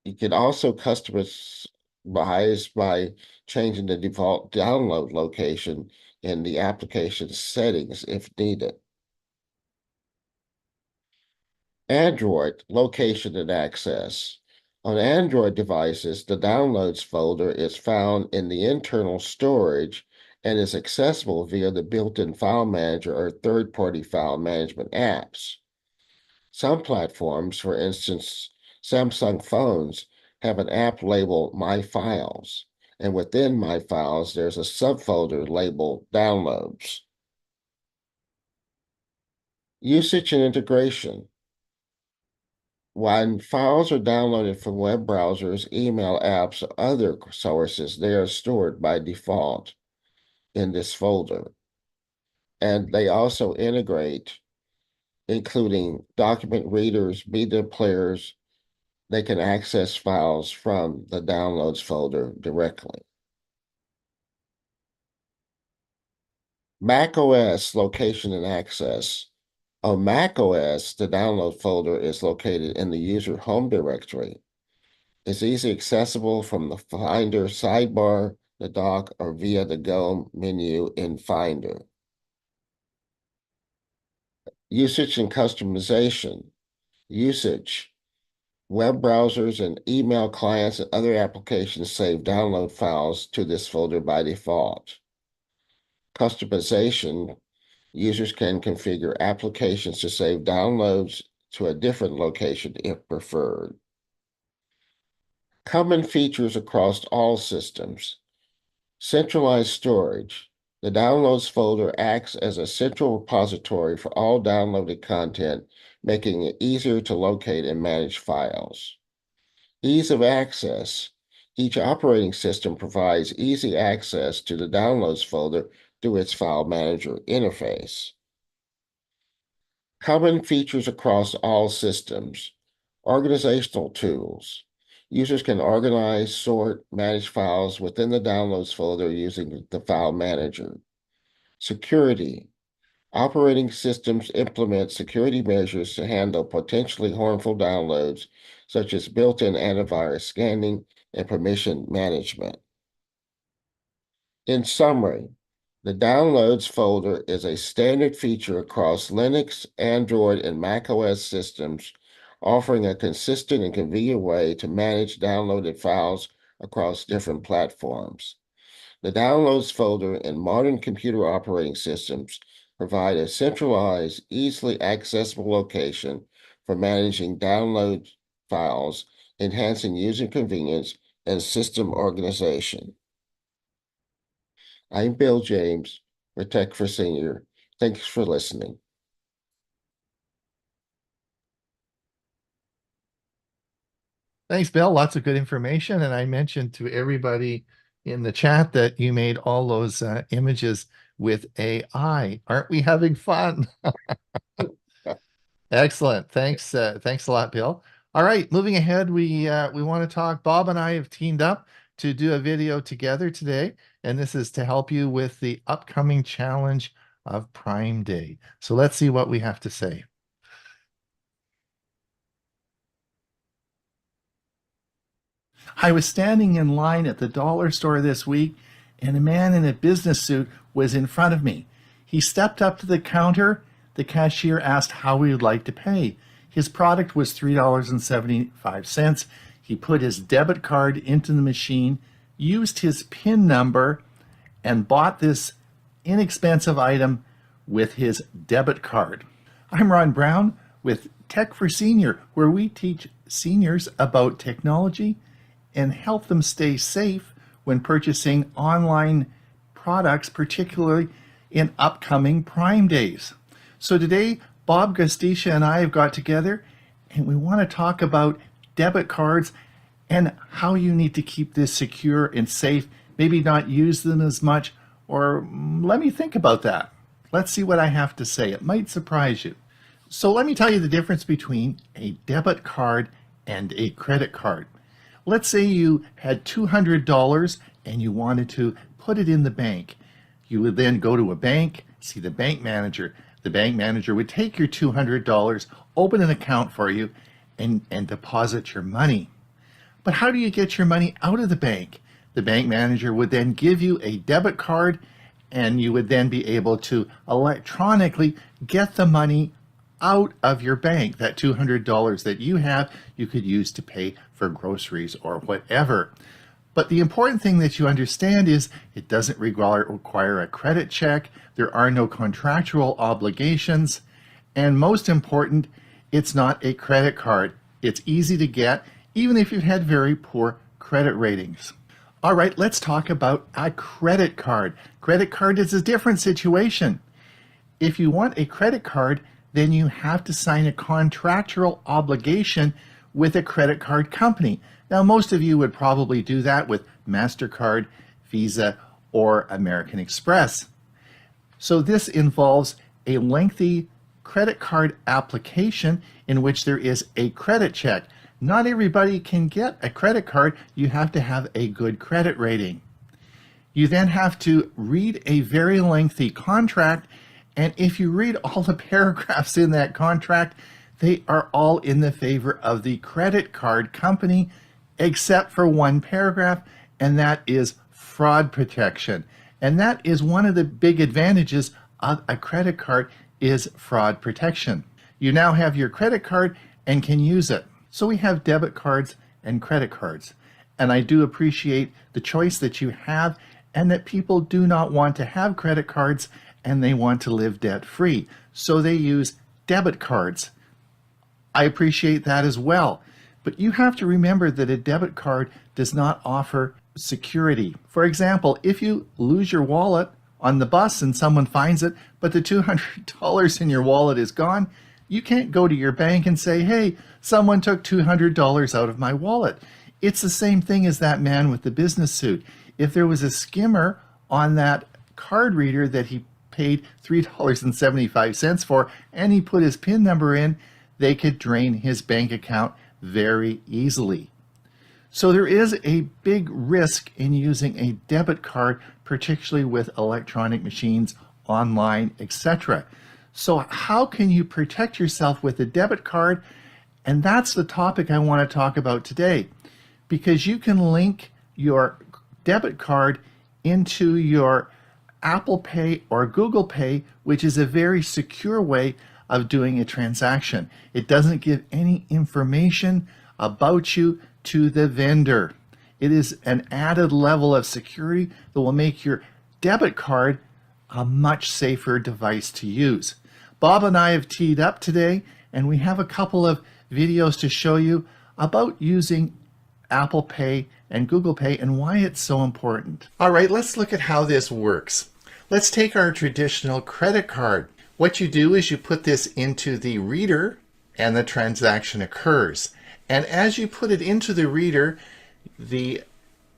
You can also customize by changing the default download location in the application settings if needed. Android location and access. On Android devices, the downloads folder is found in the internal storage and is accessible via the built-in file manager or third-party file management apps. Some platforms, for instance, Samsung phones, have an app labeled My Files, and within My Files, there's a subfolder labeled Downloads. Usage and integration. When files are downloaded from web browsers, email apps, or other sources, they are stored by default in this folder. And they also integrate, including document readers, media players. They can access files from the downloads folder directly. Mac OS location and access. On Mac OS, the download folder is located in the user home directory. It's easily accessible from the Finder sidebar, the dock, or via the Go menu in Finder. Usage and customization. Usage. Web browsers and email clients and other applications save download files to this folder by default. Customization. Users can configure applications to save downloads to a different location if preferred. Common features across all systems. Centralized storage. The downloads folder acts as a central repository for all downloaded content, making it easier to locate and manage files. Ease of access. Each operating system provides easy access to the downloads folder through its file manager interface. Common features across all systems. Organizational tools. Users can organize, sort, manage files within the downloads folder using the file manager. Security. Operating systems implement security measures to handle potentially harmful downloads, such as built-in antivirus scanning and permission management. In summary, the downloads folder is a standard feature across Linux, Android, and Mac OS systems, offering a consistent and convenient way to manage downloaded files across different platforms. The downloads folder in modern computer operating systems provide a centralized, easily accessible location for managing download files, enhancing user convenience and system organization. I'm Bill James for Tech for Senior. Thanks for listening. Thanks, Bill. Lots of good information. And I mentioned to everybody in the chat that you made all those images with AI. Aren't we having fun? Excellent. Thanks. Thanks a lot, Bill. All right, moving ahead, we want to talk. Bob and I have teamed up to do a video together today, and this is to help you with the upcoming challenge of Prime Day. So let's see what we have to say. I was standing in line at the dollar store this week, and a man in a business suit was in front of me. He stepped up to the counter, The cashier asked how he would like to pay. His product was $3.75. He put his debit card into the machine, used his PIN number, and bought this inexpensive item with his debit card. I'm Ron Brown with Tech for Senior, where we teach seniors about technology and help them stay safe when purchasing online products, particularly in upcoming Prime Days. So today, Bob Gustisha and I have got together and we want to talk about debit cards and how you need to keep this secure and safe, maybe not use them as much, or let me think about that. Let's see what I have to say. It might surprise you. So let me tell you the difference between a debit card and a credit card. Let's say you had $200 and you wanted to put it in the bank. You would then go to a bank, see the bank manager. The bank manager would take your $200, open an account for you, and deposit your money. But how do you get your money out of the bank? The bank manager would then give you a debit card, and you would then be able to electronically get the money out of your bank. That $200 that you have, you could use to pay for groceries or whatever. But the important thing that you understand is it doesn't require a credit check. There are no contractual obligations. And most important, it's not a credit card. It's easy to get, even if you've had very poor credit ratings. All right, let's talk about a credit card. Credit card is a different situation. If you want a credit card, then you have to sign a contractual obligation with a credit card company. Now, most of you would probably do that with MasterCard, Visa, or American Express. So this involves a lengthy credit card application in which there is a credit check. Not everybody can get a credit card. You have to have a good credit rating. You then have to read a very lengthy contract, and if you read all the paragraphs in that contract, they are all in the favor of the credit card company, except for one paragraph, and that is fraud protection. And that is one of the big advantages of a credit card is fraud protection. You now have your credit card and can use it. So we have debit cards and credit cards. And I do appreciate the choice that you have and that people do not want to have credit cards and they want to live debt-free. So they use debit cards. I appreciate that as well. But you have to remember that a debit card does not offer security. For example, if you lose your wallet on the bus and someone finds it, but the $200 in your wallet is gone, you can't go to your bank and say, hey, someone took $200 out of my wallet. It's the same thing as that man with the business suit. If there was a skimmer on that card reader that he paid $3.75 for and he put his PIN number in, they could drain his bank account very easily. So there is a big risk in using a debit card, particularly with electronic machines, online, etc. So how can you protect yourself with a debit card? And that's the topic I want to talk about today, because you can link your debit card into your Apple Pay or Google Pay, which is a very secure way of doing a transaction. It doesn't give any information about you to the vendor. It is an added level of security that will make your debit card a much safer device to use. Bob and I have teed up today, and we have a couple of videos to show you about using Apple Pay and Google Pay and why it's so important. All right, let's look at how this works. Let's take our traditional credit card. What you do is you put this into the reader and the transaction occurs. And as you put it into the reader, the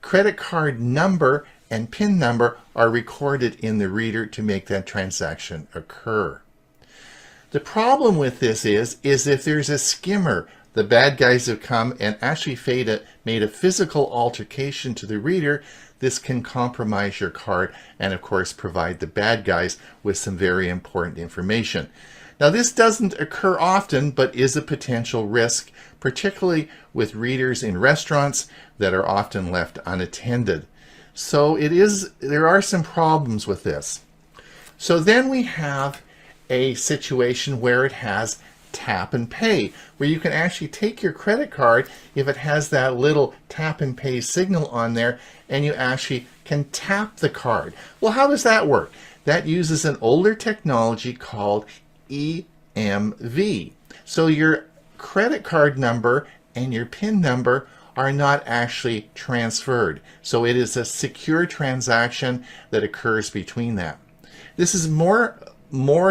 credit card number and PIN number are recorded in the reader to make that transaction occur. The problem with this is if there's a skimmer, the bad guys have come and actually made a physical altercation to the reader, this can compromise your card and of course provide the bad guys with some very important information. Now this doesn't occur often, but is a potential risk, particularly with readers in restaurants that are often left unattended. So there are some problems with this. So then we have a situation where it has tap and pay, where you can actually take your credit card if it has that little tap and pay signal on there, and you actually can tap the card. Well, how does that work? That uses an older technology called EMV. So your credit card number and your PIN number are not actually transferred. So it is a secure transaction that occurs between that. This is more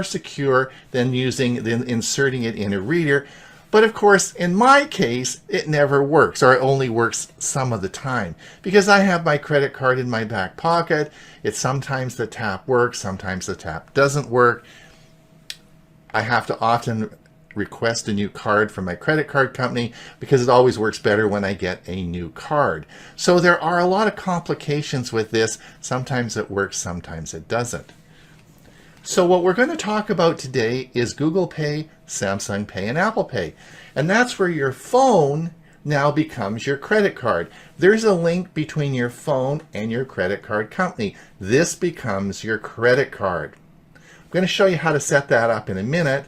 secure than inserting it in a reader. But of course, in my case, it never works, or it only works some of the time, because I have my credit card in my back pocket. It's sometimes the tap works, sometimes the tap doesn't work. I have to often request a new card from my credit card company because it always works better when I get a new card. So there are a lot of complications with this. Sometimes it works, sometimes it doesn't. So what we're going to talk about today is Google Pay, Samsung Pay, and Apple Pay. And that's where your phone now becomes your credit card. There's a link between your phone and your credit card company. This becomes your credit card. I'm going to show you how to set that up in a minute,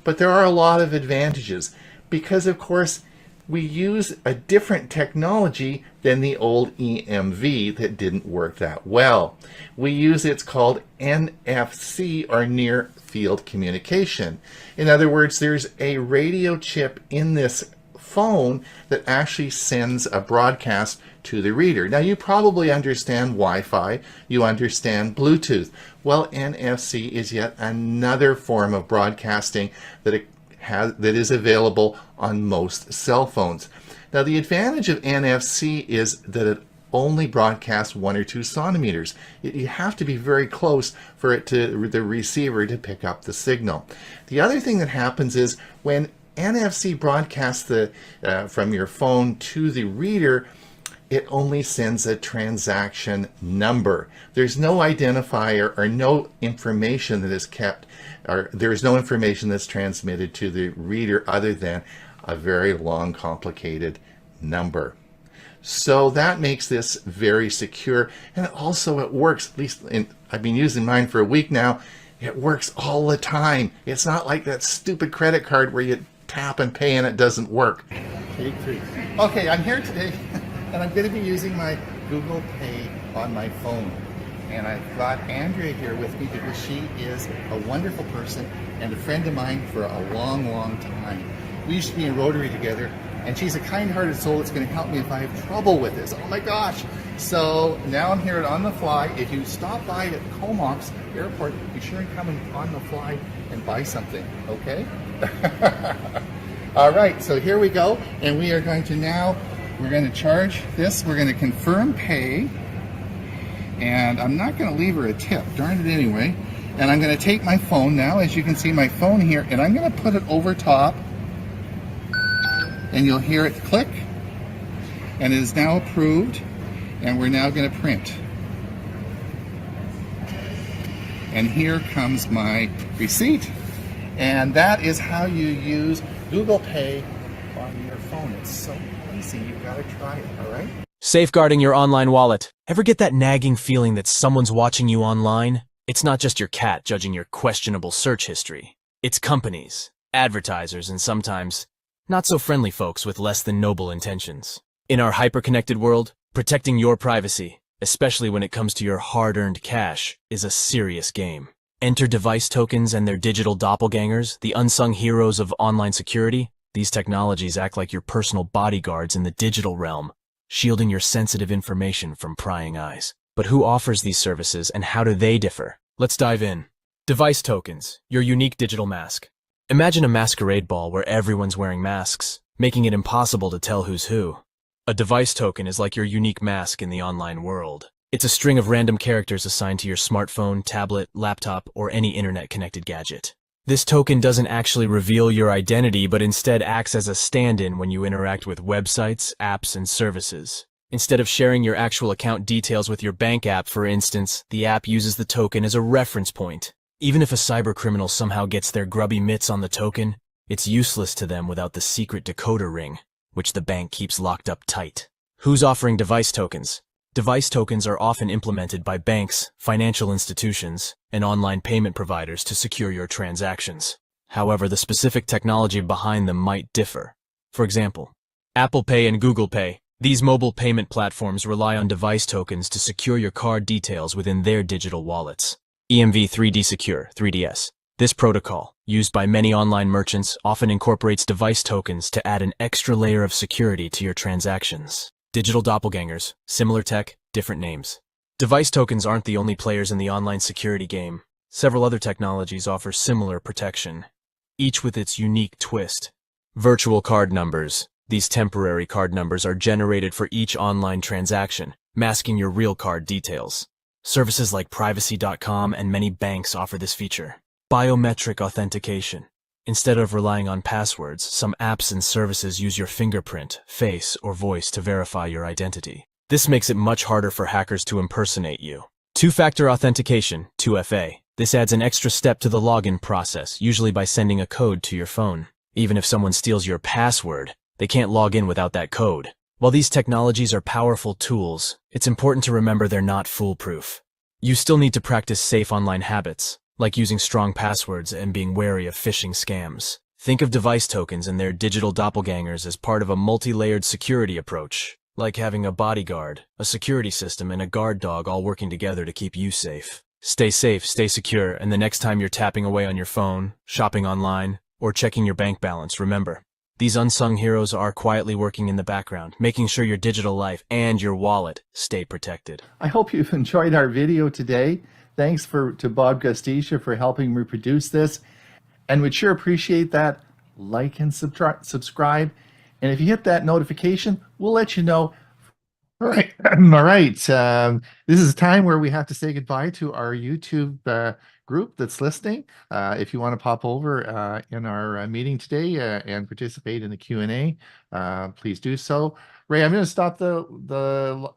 but there are a lot of advantages because, of course, we use a different technology than the old EMV that didn't work that well. We use it's called NFC, or near field communication. In other words, there's a radio chip in this phone that actually sends a broadcast to the reader. Now, you probably understand Wi-Fi, you understand Bluetooth. Well, NFC is yet another form of broadcasting that is available on most cell phones. Now, the advantage of NFC is that it only broadcasts 1 or 2 centimeters. You have to be very close for the receiver to pick up the signal. The other thing that happens is when NFC broadcasts from your phone to the reader, it only sends a transaction number. There's no identifier or no information that is kept, or there's no information that's transmitted to the reader other than a very long, complicated number. So that makes this very secure, and also it works, at least I've been using mine for a week now. It works all the time. It's not like that stupid credit card where you tap and pay and it doesn't work. Take 3. Okay, I'm here today and I'm going to be using my Google Pay on my phone. And I've got Andrea here with me because she is a wonderful person and a friend of mine for a long, long time. We used to be in Rotary together, and she's a kind-hearted soul that's going to help me if I have trouble with this. Oh my gosh! So now I'm here at On the Fly. If you stop by at Comox Airport, be sure and come on the fly and buy something, okay? All right, so here we go, and we are going to we're going to charge this. We're going to confirm pay, and I'm not going to leave her a tip, darn it anyway. And I'm going to take my phone now, as you can see my phone here, and I'm going to put it over top, and you'll hear it click, and it is now approved, and we're now going to print. And here comes my receipt, and that is how you use Google Pay on your phone. It's so easy, you've got to try it, all right? Safeguarding your online wallet. Ever get that nagging feeling that someone's watching you online? It's not just your cat judging your questionable search history. It's companies, advertisers, and sometimes not so friendly folks with less than noble intentions. In our hyper-connected world, protecting your privacy, especially when it comes to your hard-earned cash, is a serious game. Enter device tokens and their digital doppelgangers, the unsung heroes of online security. These technologies act like your personal bodyguards in the digital realm, shielding your sensitive information from prying eyes. But who offers these services and how do they differ? Let's dive in. Device tokens, your unique digital mask. Imagine a masquerade ball where everyone's wearing masks, making it impossible to tell who's who. A device token is like your unique mask in the online world. It's a string of random characters assigned to your smartphone, tablet, laptop, or any internet-connected gadget. This token doesn't actually reveal your identity, but instead acts as a stand-in when you interact with websites, apps, and services. Instead of sharing your actual account details with your bank app, for instance, the app uses the token as a reference point. Even if a cybercriminal somehow gets their grubby mitts on the token, it's useless to them without the secret decoder ring, which the bank keeps locked up tight. Who's offering device tokens? Device tokens are often implemented by banks, financial institutions, and online payment providers to secure your transactions. However, the specific technology behind them might differ. For example, Apple Pay and Google Pay. These mobile payment platforms rely on device tokens to secure your card details within their digital wallets. EMV 3D Secure, 3DS. This protocol, used by many online merchants, often incorporates device tokens to add an extra layer of security to your transactions. Digital doppelgangers, similar tech, different names. Device tokens aren't the only players in the online security game. Several other technologies offer similar protection, each with its unique twist. Virtual card numbers. These temporary card numbers are generated for each online transaction, masking your real card details. Services like privacy.com and many banks offer this feature. Biometric authentication. Instead of relying on passwords, some apps and services use your fingerprint, face, or voice to verify your identity. This makes it much harder for hackers to impersonate you. Two-factor authentication, 2FA. This adds an extra step to the login process, usually by sending a code to your phone. Even if someone steals your password, they can't log in without that code. While these technologies are powerful tools, it's important to remember they're not foolproof. You still need to practice safe online habits, like using strong passwords and being wary of phishing scams. Think of device tokens and their digital doppelgangers as part of a multi-layered security approach, like having a bodyguard, a security system, and a guard dog all working together to keep you safe. Stay safe, stay secure, and the next time you're tapping away on your phone, shopping online, or checking your bank balance, remember, these unsung heroes are quietly working in the background, making sure your digital life and your wallet stay protected. I hope you've enjoyed our video today. Thanks to Bob Gustisha for helping me produce this. And we'd sure appreciate that. Like and subscribe. And if you hit that notification, we'll let you know. All right. All right. This is a time where we have to say goodbye to our YouTube group that's listening. If you want to pop over in our meeting today and participate in the Q&A, please do so. Ray, I'm going to stop the